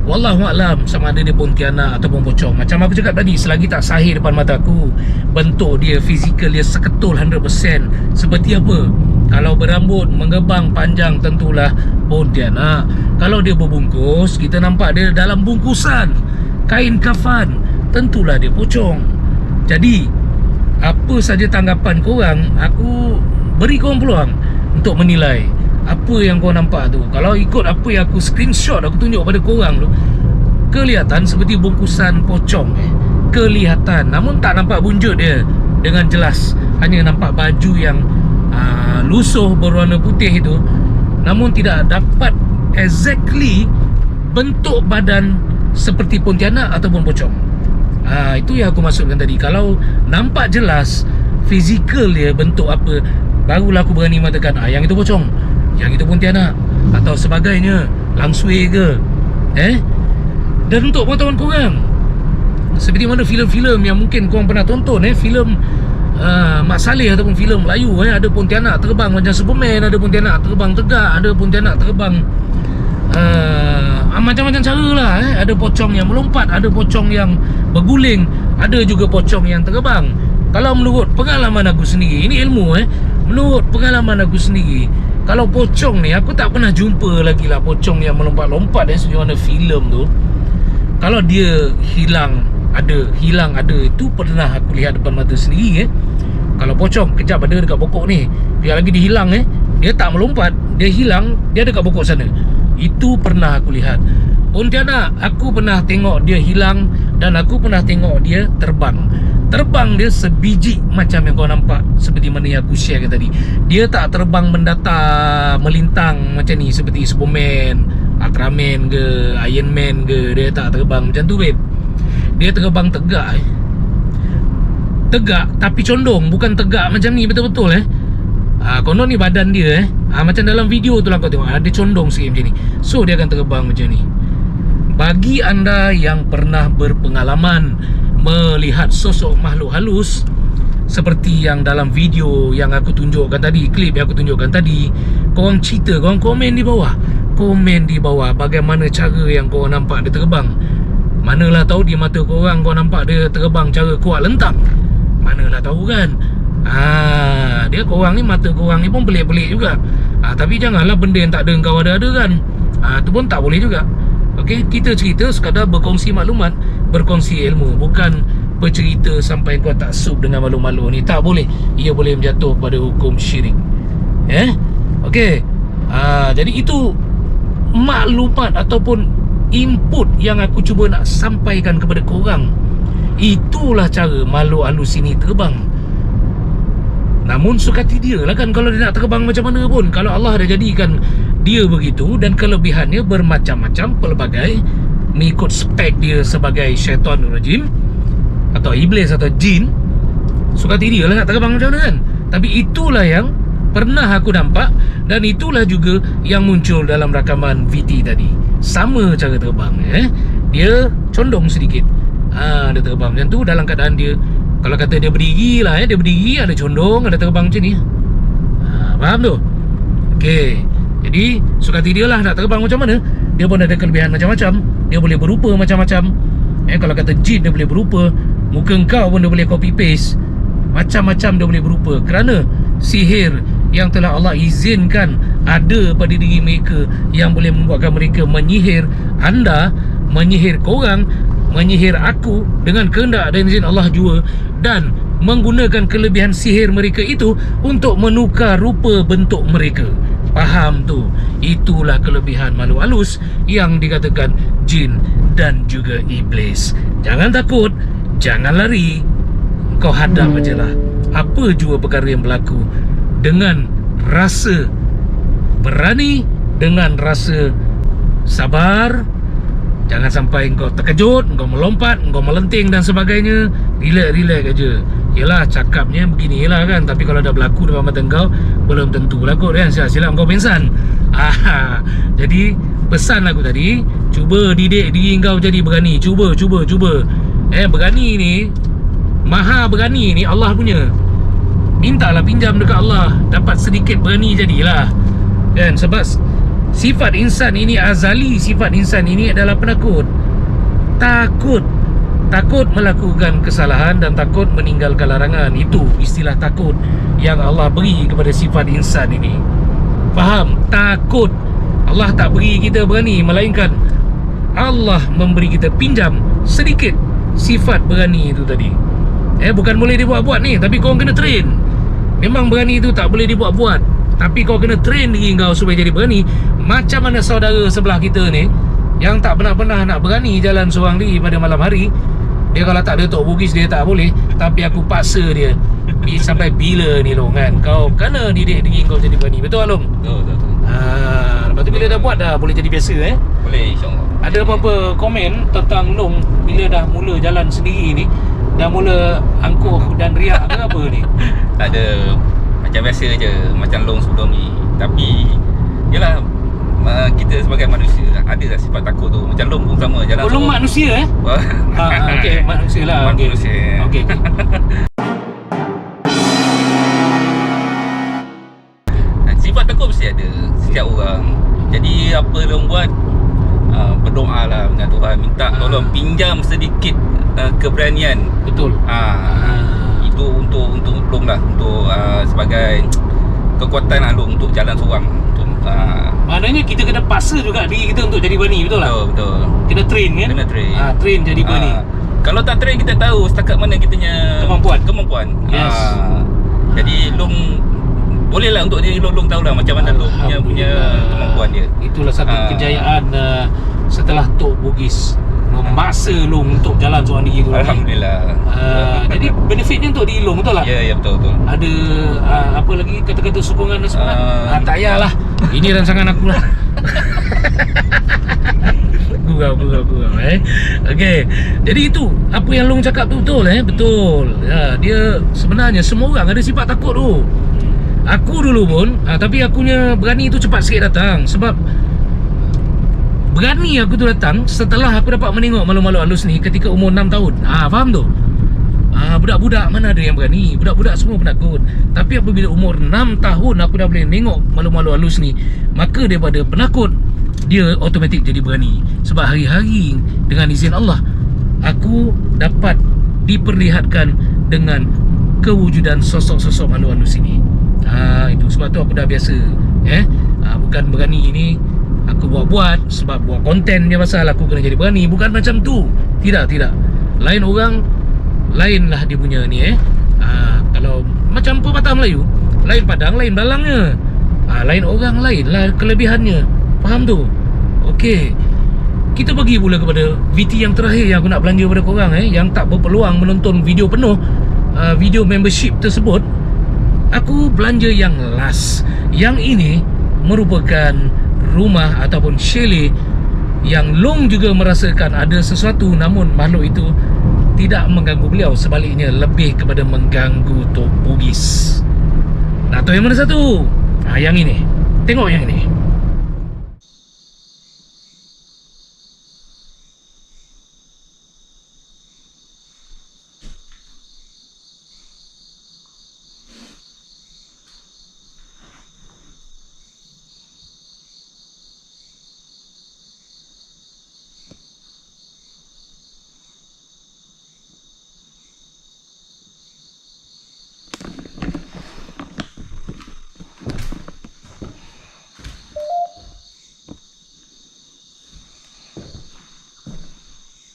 Wallahualam sama ada dia Pontianak ataupun pocong. Macam aku cakap tadi, selagi tak sahih depan mata aku, bentuk dia, fizikal dia seketul 100%. Seperti apa? Kalau berambut mengembang panjang, tentulah Pontianak. Kalau dia berbungkus, kita nampak dia dalam bungkusan kain kafan, tentulah dia pocong. Jadi apa saja tanggapan korang, aku beri korang peluang untuk menilai apa yang kau nampak tu. Kalau ikut apa yang aku screenshot, aku tunjuk pada korang tu, kelihatan seperti bungkusan pocong kelihatan, namun tak nampak bunjut dia dengan jelas. Hanya nampak baju yang lusuh berwarna putih itu, namun tidak dapat exactly bentuk badan seperti Pontianak ataupun pocong. Itu yang aku maksudkan tadi. Kalau nampak jelas fizikal dia bentuk apa, barulah aku berani mengatakan yang itu pocong, yang itu Pontianak atau sebagainya, langsui ke. Dan untuk pengetahuan korang, seperti mana filem-filem yang mungkin korang pernah tonton, filem Mak Saleh ataupun filem Melayu, ada Pontianak terbang macam Superman, ada Pontianak terbang tegak, ada Pontianak terbang macam-macam cara lah. Ada pocong yang melompat, ada pocong yang berguling, ada juga pocong yang terbang. Kalau menurut pengalaman aku sendiri, ini ilmu menurut pengalaman aku sendiri, kalau pocong ni, aku tak pernah jumpa lagi lah pocong yang melompat-lompat seperti mana filem tu. Kalau dia hilang ada, itu pernah aku lihat depan mata sendiri. Kalau pocong kejap ada dekat pokok ni, dia lagi dia hilang, dia tak melompat, dia hilang, dia dekat pokok sana. Itu pernah aku lihat. Pontianak, aku pernah tengok dia hilang, dan aku pernah tengok dia terbang. Terbang dia sebiji macam yang kau nampak, seperti mana yang aku share tadi. Dia tak terbang mendatar, melintang macam ni, seperti Superman, Ultraman ke, Iron Man ke. Dia tak terbang macam tu, babe. Dia terbang tegak tegak tapi condong, bukan tegak macam ni betul-betul. Konon ni badan dia macam dalam video tu lah kau tengok, dia condong sikit macam ni. So dia akan terbang macam ni. Bagi anda yang pernah berpengalaman melihat sosok makhluk halus seperti yang dalam video yang aku tunjukkan tadi, klip yang aku tunjukkan tadi, korang cerita, korang komen di bawah. Komen di bawah bagaimana cara yang korang nampak dia terbang. Manalah tahu di mata korang kau nampak dia terbang cara kuat lentang. Manalah tahu kan. Dia korang ni, mata korang ni pun pelik-pelik juga. Tapi janganlah benda yang tak ada kau ada kan. Tu pun tak boleh juga. Okey, kita cerita sekadar berkongsi maklumat, berkongsi ilmu, bukan bercerita sampai kau tak sub dengan makhluk-makhluk ni. Tak boleh. Ia boleh menjatuh pada hukum syirik. Okey. Jadi itu maklumat ataupun input yang aku cuba nak sampaikan kepada korang. Itulah cara makhluk halus ini terbang. Namun sukati dia lah kan, kalau dia nak terbang macam mana pun. Kalau Allah dah jadikan dia begitu, dan kelebihannya bermacam-macam pelbagai, mengikut spek dia sebagai syaitan rajim atau iblis atau jin, sukati dia lah nak terbang macam mana kan. Tapi itulah yang pernah aku nampak, dan itulah juga yang muncul dalam rakaman VT tadi. Sama cara terbang, dia condong sedikit. Dia terbang macam tu dalam keadaan dia, kalau kata dia berdiri lah, dia berdiri, ada condong, ada terbang macam ni. Faham tu? Okey. Jadi sukati dia lah nak terbang macam mana. Dia pun ada kelebihan macam-macam. Dia boleh berupa macam-macam. Kalau kata jin, dia boleh berupa. Muka kau pun dia boleh copy paste. Macam-macam dia boleh berupa. Kerana sihir yang telah Allah izinkan ada pada diri mereka, yang boleh membuatkan mereka menyihir anda, menyihir korang, menyihir aku dengan kehendak dan izin Allah jua, dan menggunakan kelebihan sihir mereka itu untuk menukar rupa bentuk mereka. Faham tu? Itulah kelebihan makhluk halus yang dikatakan jin dan juga iblis. Jangan takut, jangan lari. Kau hadap aje lah apa jua perkara yang berlaku dengan rasa berani, dengan rasa sabar. Jangan sampai kau terkejut, kau melompat, kau melenting dan sebagainya. Relax aja. Yelah, cakapnya begini lah kan, tapi kalau dah berlaku depan mata kau, belum tentu berlaku kan. Silap kau pingsan. Jadi pesan aku tadi, cuba didik diri kau jadi berani. Cuba. Berani ni, maha berani ni Allah punya. Mintalah pinjam dekat Allah, dapat sedikit berani jadilah kan. Sebab sifat insan ini azali. Sifat insan ini adalah penakut. Takut melakukan kesalahan dan takut meninggalkan larangan. Itu istilah takut yang Allah beri kepada sifat insan ini. Faham? Takut. Allah tak beri kita berani, melainkan Allah memberi kita pinjam sedikit sifat berani itu tadi. Bukan boleh dibuat-buat ni, tapi kau kena train. Memang berani itu tak boleh dibuat-buat, tapi kau kena train diri kau supaya jadi berani. Macam mana saudara sebelah kita ni yang tak pernah nak berani jalan seorang diri pada malam hari. Dia kalau tak ada Tok Bugis dia tak boleh, tapi aku paksa dia. Sampai bila ni Long kan? Kau kena didik diri kau jadi berani. Betul Long? Betul. Lepas tu bila dah buat dah boleh jadi biasa Boleh, insyaAllah. Ada apa-apa komen tentang Long bila dah mula jalan sendiri ni? Dah mula angkuh dan riak ke apa ni? Tak ada, macam biasa je, macam Long sebelum ni. Tapi yelah, kita sebagai manusia ada lah sifat takut tu. Macam Long pun sama jalan. Long manusia okey, manusia lah. Manusia. Okey. Sifat takut mesti ada setiap orang. Jadi apa Long buat, berdoa lah dengan Tuhan, minta tolong pinjam sedikit keberanian. Betul. Itu untuk Long lah, untuk sebagai kekuatan lah Long untuk jalan seorang. Maknanya kita kena paksa juga diri kita untuk jadi berani. Betul tak? Betul. Kena train kan? Kena train. Train jadi berani. Kalau tak train, kita tahu setakat mana kitanya kemampuan. Yes. Jadi Long boleh lah untuk diri Long tahu lah macam mana Long punya kemampuan dia. Itulah satu kejayaan setelah Tok Bugis memaksa Long untuk jalan seorang diri tu. Alhamdulillah. Jadi benefitnya untuk diri Long, betul tak? Ya, betul. Ada apa lagi kata-kata sokongan dan semangat? Tak payahlah. Ini rancangan aku lah. Gurau. Okey. Jadi itu apa yang Long cakap tu betul betul. Dia sebenarnya semua orang ada sifat takut tu. Aku dulu pun tapi akunya berani tu cepat sikit datang. Sebab berani aku tu datang setelah aku dapat menengok malu-malu halus ni ketika umur 6 tahun. Faham tu? Budak-budak mana ada yang berani? Budak-budak semua penakut. Tapi apabila umur 6 tahun aku dah boleh tengok malu-malu halus ni, maka daripada penakut dia automatik jadi berani. Sebab hari-hari dengan izin Allah aku dapat diperlihatkan dengan kewujudan sosok-sosok malu halus ini. Itu sebab tu aku dah biasa. Bukan berani ini aku buat-buat sebab buat konten dia pasal aku kena jadi berani. Bukan macam tu. Tidak. Lain orang, lain lah dia punya ni kalau macam pepatah Melayu, lain padang, lain dalangnya. Lain orang, lain lah kelebihannya. Faham tu? Okey. Kita pergi pula kepada VT yang terakhir yang aku nak belanja pada korang yang tak berpeluang menonton video penuh video membership tersebut. Aku belanja yang last. Yang ini merupakan rumah ataupun chalet yang Long juga merasakan ada sesuatu, namun makhluk itu tidak mengganggu beliau. Sebaliknya lebih kepada mengganggu Tok Bugis. Nak tahu yang mana satu? Yang ini. Tengok yang ini.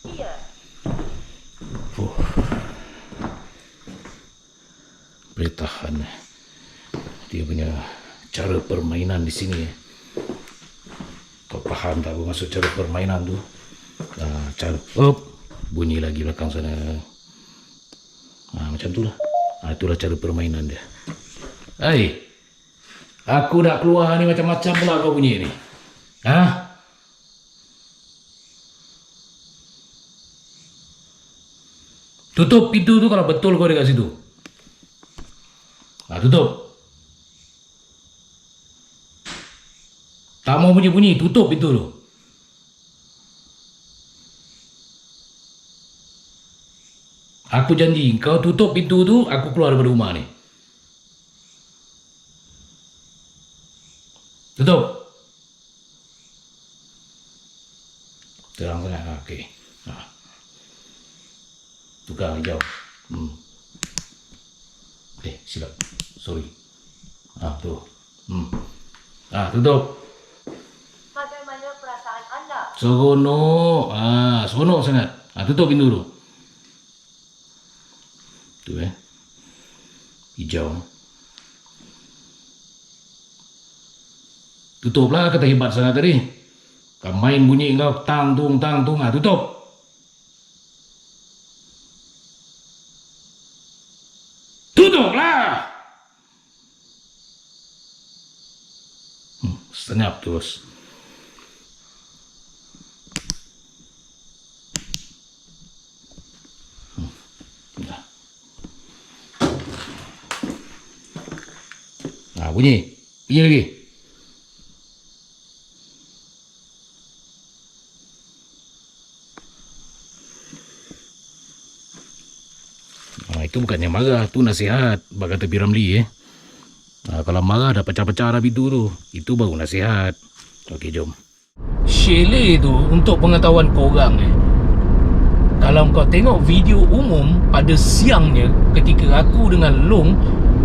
Here. Boleh tahan dia punya cara permainan di sini. Kau faham tak apa maksud cara permainan tu? Cara bunyi lagi belakang sana. Macam tu lah. Itulah cara permainan dia. Hai, aku dah keluar ni macam-macam pula kau bunyi ni. Tutup pintu tu kalau betul kau ada kat situ. Tutup. Tak mau bunyi-bunyi, tutup pintu tu. Aku janji, kau tutup pintu tu, aku keluar daripada rumah ni. Tutup. Terang sangat. Okey. Tukar hijau. Silap. Sorry. Tu. Tutup. Bagaimana perasaan anda? Seronok. Seronok sangat. Tutup pintu tu. Tu hijau. Tutuplah, kata hebat sangat tadi. Kau main bunyi kau tang tung. Tutup. Tutuplah. Senyap terus. Bunyi lagi. Itu bukannya marah, tu nasihat. Kata P. Ramlee kalau marah dah pecah-pecah dah pintu tu. Itu baru nasihat. Okey, jom. Chalet tu untuk pengetahuan korang kalau kau tengok video umum pada siangnya ketika aku dengan Long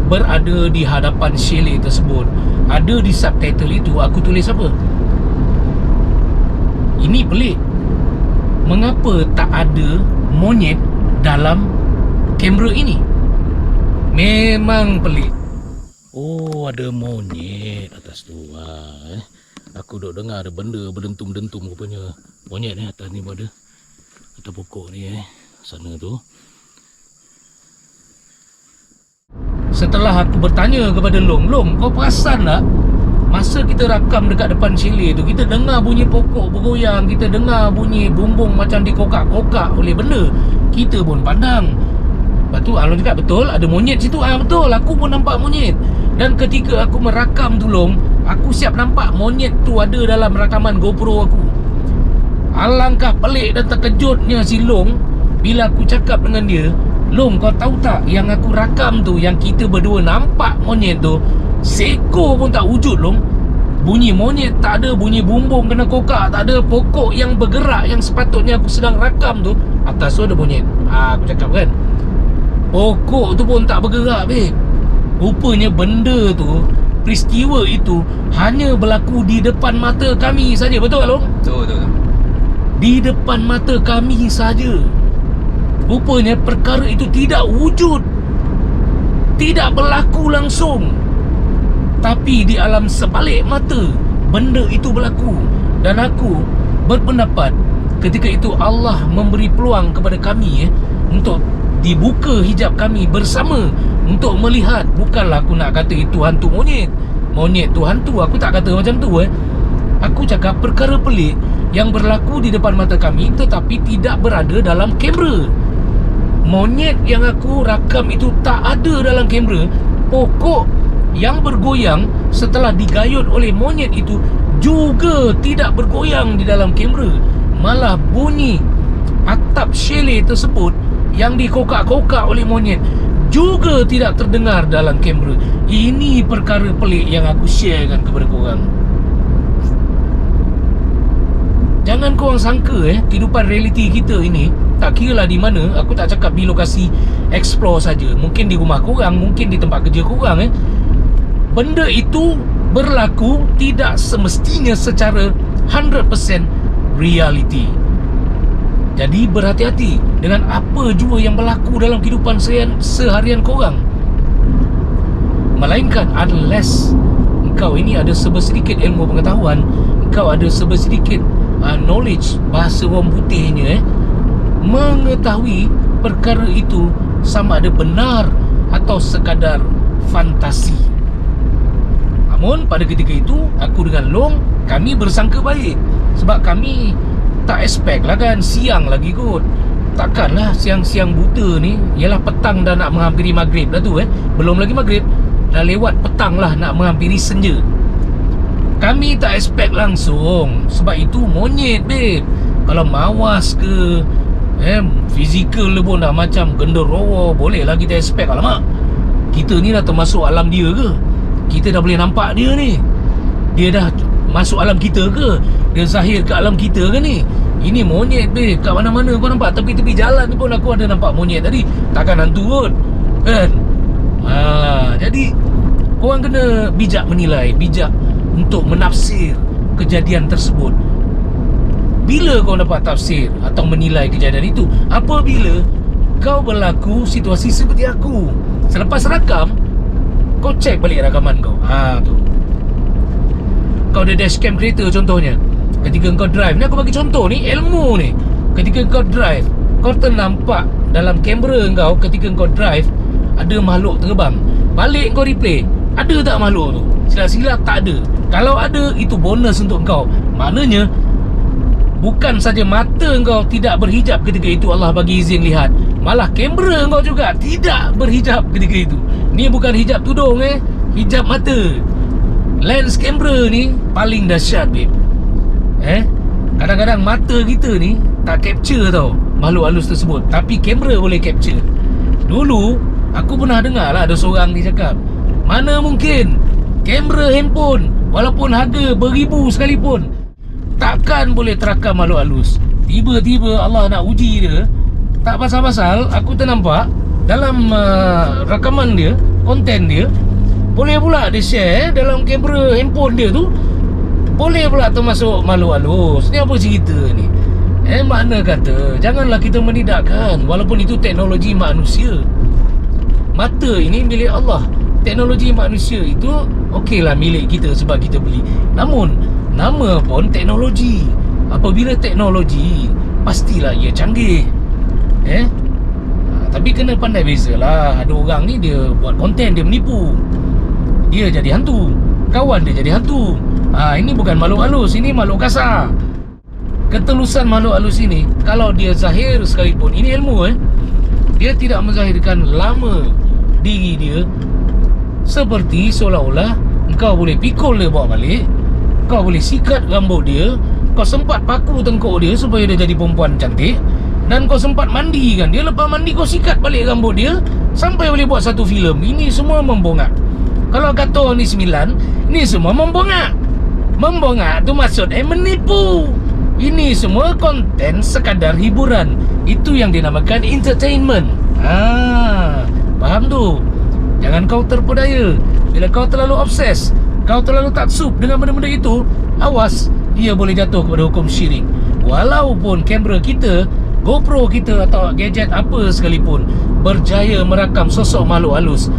berada di hadapan chalet tersebut, ada di subtitle itu aku tulis apa? Ini pelik. Mengapa tak ada monyet dalam kamera ini? Memang pelik. Ada monyet atas tu. Aku duk dengar ada benda berdentum-dentum rupanya. Monyet ni atas ni pun ada. Atas pokok ni sana tu. Setelah aku bertanya kepada Long, kau perasan tak masa kita rakam dekat depan chalet tu, kita dengar bunyi pokok bergoyang, kita dengar bunyi bumbung macam dikokak-kokak oleh benda. Kita pun pandang. Lepas tu Along cakap betul ada monyet situ. Betul, aku pun nampak monyet. Dan ketika aku merakam tu Long, aku siap nampak monyet tu ada dalam rakaman GoPro aku. Alangkah pelik dan terkejutnya si Long bila aku cakap dengan dia, Long, kau tahu tak yang aku rakam tu, yang kita berdua nampak monyet tu, seekor pun tak wujud Long. Bunyi monyet tak ada, bunyi bumbung kena kokak tak ada, pokok yang bergerak yang sepatutnya aku sedang rakam tu, atas tu ada monyet. Aku cakap kan, pokok tu pun tak bergerak babe. Rupanya benda tu, peristiwa itu hanya berlaku di depan mata kami saja. Betul Long? Betul. Di depan mata kami saja. Rupanya perkara itu tidak wujud, tidak berlaku langsung, tapi di alam sebalik mata benda itu berlaku. Dan aku berpendapat ketika itu Allah memberi peluang kepada kami untuk dibuka hijab kami bersama untuk melihat. Bukanlah aku nak kata itu hantu monyet, monyet tu hantu, aku tak kata macam tu. Aku cakap perkara pelik yang berlaku di depan mata kami tetapi tidak berada dalam kamera. Monyet yang aku rakam itu tak ada dalam kamera. Pokok yang bergoyang setelah digayut oleh monyet itu juga tidak bergoyang di dalam kamera. Malah bunyi atap chalet tersebut yang dikokak-kokak oleh monyet juga tidak terdengar dalam kamera. Ini perkara pelik yang aku sharekan kepada korang. Jangan korang sangka kehidupan realiti kita ini, tak kira lah di mana, aku tak cakap di lokasi explore saja, mungkin di rumah korang, mungkin di tempat kerja korang, benda itu berlaku tidak semestinya secara 100% reality. Jadi berhati-hati dengan apa jua yang berlaku dalam kehidupan seharian korang. Melainkan unless engkau ini ada sebersedikit ilmu pengetahuan, engkau ada sebersedikit knowledge, bahasa orang putihnya, mengetahui perkara itu sama ada benar atau sekadar fantasi. Namun pada ketika itu, aku dengan Long, kami bersangka baik. Sebab kami tak expect lah kan, siang lagi kot. Takkanlah siang-siang buta ni, ialah petang dah nak menghampiri maghrib dah tu belum lagi maghrib, dah lewat petang lah nak menghampiri senja. Kami tak expect langsung. Sebab itu monyet babe, kalau mawas ke fizikal dia pun dah macam genderowo, boleh lah kita expect. Alamak, kita ni dah termasuk alam dia ke? Kita dah boleh nampak dia ni? Dia dah masuk alam kita ke? Dia zahir ke alam kita ke ni? Ini monyet babe, kat mana-mana kau nampak. Tepi-tepi jalan ni pun aku ada nampak monyet tadi. Takkan hantu kot kan? Jadi korang kena bijak menilai, bijak untuk menafsir kejadian tersebut. Bila kau dapat tafsir atau menilai kejadian itu? Apabila kau berlaku situasi seperti aku. Selepas rakam, kau cek balik rakaman kau. Tu kau ada dashcam kereta contohnya. Ketika kau drive, ni aku bagi contoh ni, ilmu ni. Ketika kau drive, kau ternampak dalam kamera kau ketika kau drive ada makhluk terbang. Balik kau replay, ada tak makhluk tu? Silap-silap tak ada. Kalau ada, itu bonus untuk kau. Maknanya bukan saja mata kau tidak berhijab ketika itu Allah bagi izin lihat, malah kamera kau juga tidak berhijab ketika itu. Ni bukan hijab tudung hijab mata. Lens kamera ni paling dahsyat babe. Kadang-kadang mata kita ni tak capture tau makhluk halus tersebut, tapi kamera boleh capture. Dulu aku pernah dengar lah ada seorang ni cakap, mana mungkin kamera handphone walaupun harga beribu sekalipun takkan boleh terakam makhluk halus. Tiba-tiba Allah nak uji dia. Tak pasal-pasal aku ternampak dalam rakaman dia, konten dia, boleh pula dia share dalam kamera handphone dia tu, boleh pula termasuk makhluk halus. Ni apa cerita ni? Makna kata, janganlah kita menidakkan walaupun itu teknologi manusia. Mata ini milik Allah. Teknologi manusia itu okeylah milik kita sebab kita beli. Namun nama pun teknologi. Apabila teknologi, pastilah ia canggih. Tapi kena pandai bezalah. Ada orang ni dia buat konten, dia menipu, dia jadi hantu, kawan dia jadi hantu. Ini bukan makhluk halus, ini makhluk kasar. Ketelusan makhluk halus ini, kalau dia zahir sekalipun, ini ilmu dia tidak menzahirkan lama diri dia, seperti seolah-olah kau boleh pikul dia bawa balik, kau boleh sikat rambut dia, kau sempat paku tengkuk dia supaya dia jadi perempuan cantik, dan kau sempat mandikan dia. Lepas mandi kau sikat balik rambut dia sampai boleh buat satu filem. Ini semua membongak. Kalau kata ni 9, ini semua membongak. Membongak tu maksud menipu. Ini semua konten sekadar hiburan. Itu yang dinamakan entertainment. Faham tu? Jangan kau terpedaya. Bila kau terlalu obses, kau terlalu taksub dengan benda-benda itu, awas, ia boleh jatuh kepada hukum syirik. Walaupun kamera kita, GoPro kita atau gadget apa sekalipun berjaya merakam sosok makhluk halus,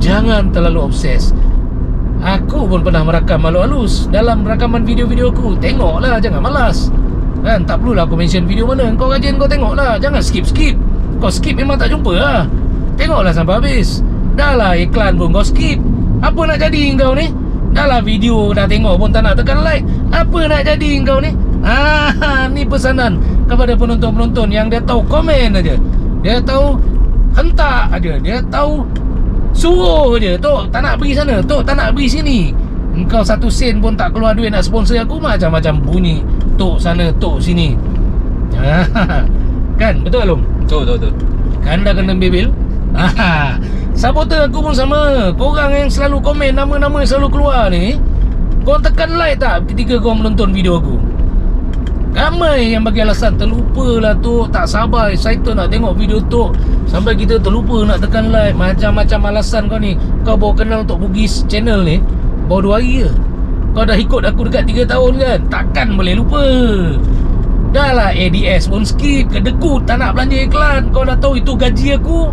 jangan terlalu obses. Aku pun pernah merakam makhluk halus dalam rakaman video-video aku. Tengoklah, jangan malas kan. Tak perlulah aku mention video mana. Kau rajin kau tengoklah, jangan skip-skip. Kau skip memang tak jumpa lah. Tengoklah sampai habis. Dah lah iklan pun kau skip. Apa nak jadi kau ni? Dah lah video dah tengok pun tak nak tekan like. Apa nak jadi kau ni? Ni pesanan kepada penonton-penonton yang dia tahu komen aja, dia tahu hentak aja, dia tahu Suruh je, Tok tak nak pergi sana, Tok tak nak pergi sini. Engkau 1 sen pun tak keluar duit nak sponsor aku, macam-macam bunyi. Tok sana, Tok sini. Kan, betul Alung? Betul. Kan dah kena bebel. Supporter aku pun sama. Korang yang selalu komen, nama-nama yang selalu keluar ni, korang tekan like tak ketika korang menonton video aku? Ramai yang bagi alasan terlupa lah Tok, tak sabar, excited nak tengok video Tok, sampai kita terlupa nak tekan like. Macam-macam alasan kau ni. Kau baru kenal Tok Bugis channel ni baru 2 hari je. Kau dah ikut aku dekat 3 tahun kan, takkan boleh lupa. Dah lah ADS pun skip, kedekut, tak nak belanja iklan. Kau dah tahu itu gaji aku,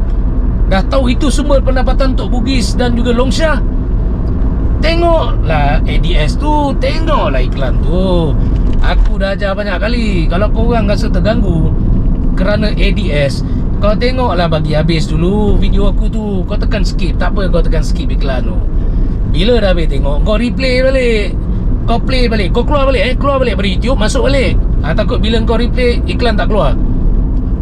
dah tahu itu sumber pendapatan Tok Bugis dan juga Longsyah. Tengoklah ADS tu, tengoklah iklan tu. Aku dah ajar banyak kali. Kalau korang rasa terganggu kerana ADS, kau tengoklah bagi habis dulu video aku tu. Kau tekan skip, tak apa kau tekan skip iklan tu. Bila dah habis tengok, kau replay balik, kau play balik, kau keluar balik keluar balik dari YouTube, masuk balik. Takut bila kau replay, iklan tak keluar.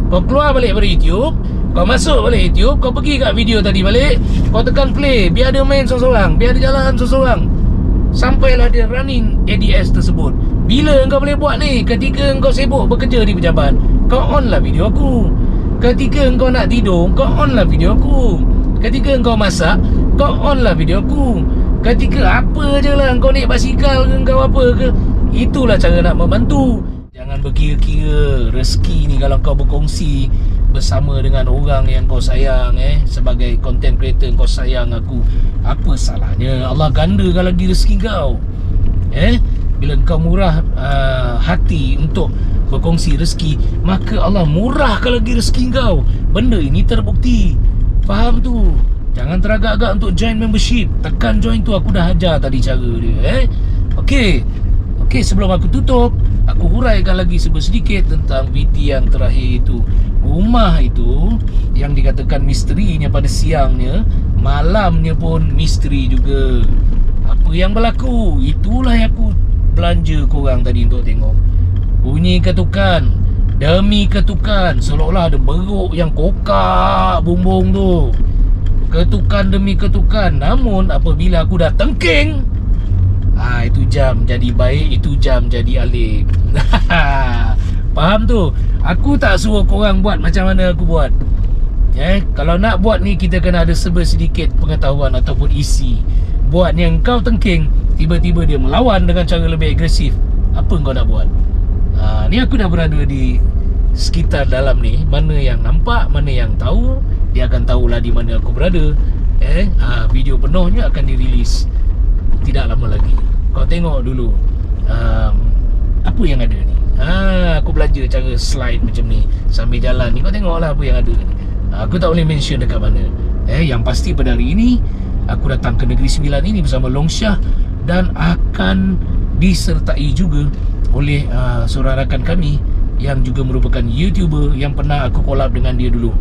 Kau keluar balik dari YouTube, kau masuk balik YouTube, kau pergi kat video tadi balik, kau tekan play, biar dia main seorang-seorang, biar dia jalan seorang-seorang, sampailah dia running ADS tersebut. Bila kau boleh buat ni? Ketika kau sibuk bekerja di pejabat, kau on lah video aku. Ketika kau nak tidur, kau on lah video aku. Ketika kau masak, kau on lah video aku. Ketika apa je lah, kau naik basikal ke, kau apa ke, itulah cara nak membantu. Jangan berkira-kira rezeki ni kalau kau berkongsi bersama dengan orang yang kau sayang. Sebagai content creator, kau sayang aku, apa salahnya Allah gandakan lagi rezeki kau. Bila kau murah hati untuk berkongsi rezeki, maka Allah murahkan lagi rezeki kau. Benda ini terbukti. Faham tu? Jangan teragak-agak untuk join membership. Tekan join tu, aku dah ajar tadi cara dia. Okey, sebelum aku tutup, aku huraikan lagi sedikit tentang VT yang terakhir itu. Rumah itu yang dikatakan misterinya pada siangnya, malamnya pun misteri juga. Apa yang berlaku? Itulah yang aku belanja korang tadi untuk tengok. Bunyi ketukan demi ketukan, seolah-olah ada beruk yang kokak bumbung tu. Ketukan demi ketukan. Namun apabila aku dah tengking, itu jam jadi baik, itu jam jadi alik. Faham tu? Aku tak suruh korang buat macam mana aku buat. Kalau nak buat ni, kita kena ada sedikit pengetahuan ataupun isi. Buat yang kau tengking, tiba-tiba dia melawan dengan cara lebih agresif, apa kau nak buat? Ni aku dah berada di sekitar dalam ni. Mana yang nampak, mana yang tahu, dia akan tahulah di mana aku berada. Video penuhnya akan dirilis tidak lama lagi. Kau tengok dulu apa yang ada ni. Aku belajar cara slide macam ni sambil jalan ni. Kau tengoklah apa yang ada ni. Aku tak boleh mention dekat mana. Yang pasti pada hari ini aku datang ke Negeri Sembilan ini bersama Longsyah, dan akan disertai juga oleh seorang rakan kami yang juga merupakan YouTuber yang pernah aku collab dengan dia dulu.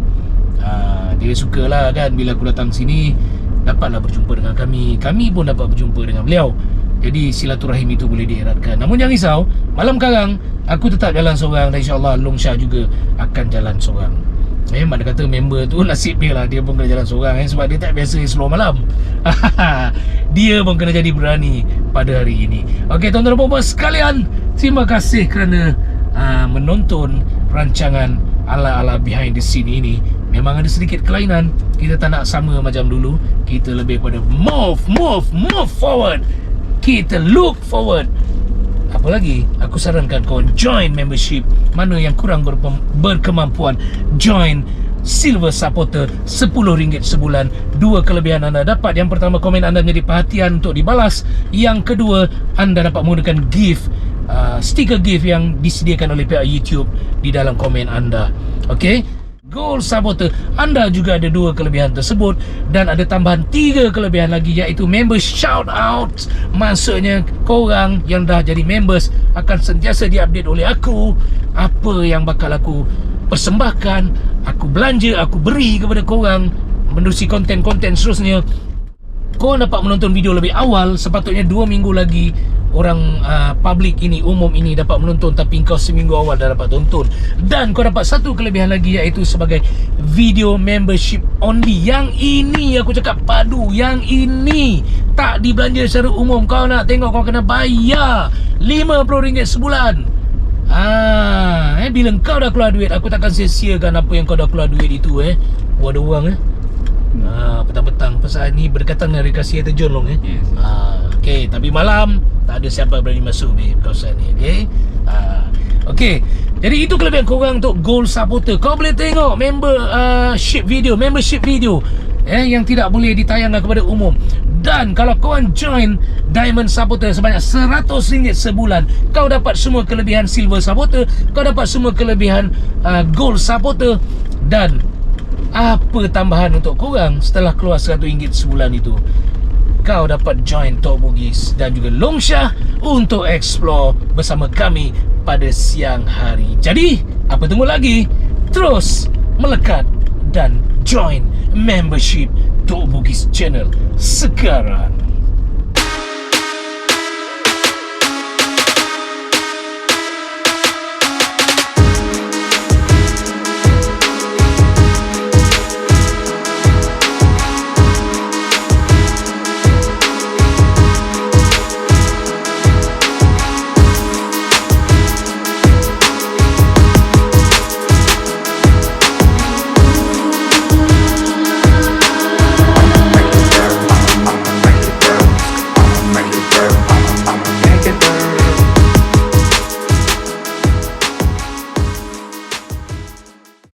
Dia sukalah kan bila aku datang sini, dapatlah berjumpa dengan kami. Kami pun dapat berjumpa dengan beliau. Jadi silaturahim itu boleh dieratkan. Namun jangan risau, malam karang aku tetap jalan seorang, dan insyaAllah Longsyah juga akan jalan seorang. Mana kata member tu nasib dia lah, dia pun kena jalan seorang sebab dia tak biasa slow malam. Dia pun kena jadi berani pada hari ini. Okey tuan-tuan dan puan-puan sekalian, terima kasih kerana menonton rancangan ala-ala behind the scene ini. Memang ada sedikit kelainan, kita tak nak sama macam dulu. Kita lebih pada move forward. Kita look forward. Apa lagi? Aku sarankan kau join membership. Mana yang kurang berkemampuan, join Silver Supporter, RM10 sebulan. 2 kelebihan anda dapat. Yang pertama, komen anda menjadi perhatian untuk dibalas. Yang kedua, anda dapat menggunakan gift, stiker gift yang disediakan oleh pihak YouTube di dalam komen anda. Okey, Gold Supporter, anda juga ada 2 kelebihan tersebut. Dan ada tambahan 3 kelebihan lagi, iaitu Member Shout Out. Maksudnya korang yang dah jadi members akan sentiasa diupdate oleh aku. Apa yang bakal aku persembahkan, aku belanja, aku beri kepada korang menerusi konten-konten seterusnya. korang dapat menonton video lebih awal. Sepatutnya 2 minggu lagi orang public ini, umum ini dapat menonton, tapi kau seminggu awal dah dapat tonton. Dan kau dapat satu kelebihan lagi, iaitu sebagai video membership only. Yang ini aku cakap padu, yang ini tak dibelanja secara umum. Kau nak tengok, kau kena bayar RM50 sebulan. Bila kau dah keluar duit, aku takkan sia-siakan apa yang kau dah keluar duit itu. Ada orang petang-petang pasal ni berdekatan dengan rekasi Air Terjun Long. Yes. Okay, tapi malam tak ada siapa berani masuk kawasan ni. Okay, jadi itu kelebihan korang untuk Gold Supporter. Kau boleh tengok membership video yang tidak boleh ditayangkan kepada umum. Dan kalau korang join Diamond Supporter sebanyak RM100 sebulan, kau dapat semua kelebihan Silver Supporter, kau dapat semua kelebihan Gold Supporter. Dan apa tambahan untuk korang setelah keluar RM100 sebulan itu? Kau dapat join Tok Bugis dan juga Long Syah untuk explore bersama kami pada siang hari. Jadi, apa tunggu lagi? Terus melekat dan join membership Tok Bugis channel sekarang.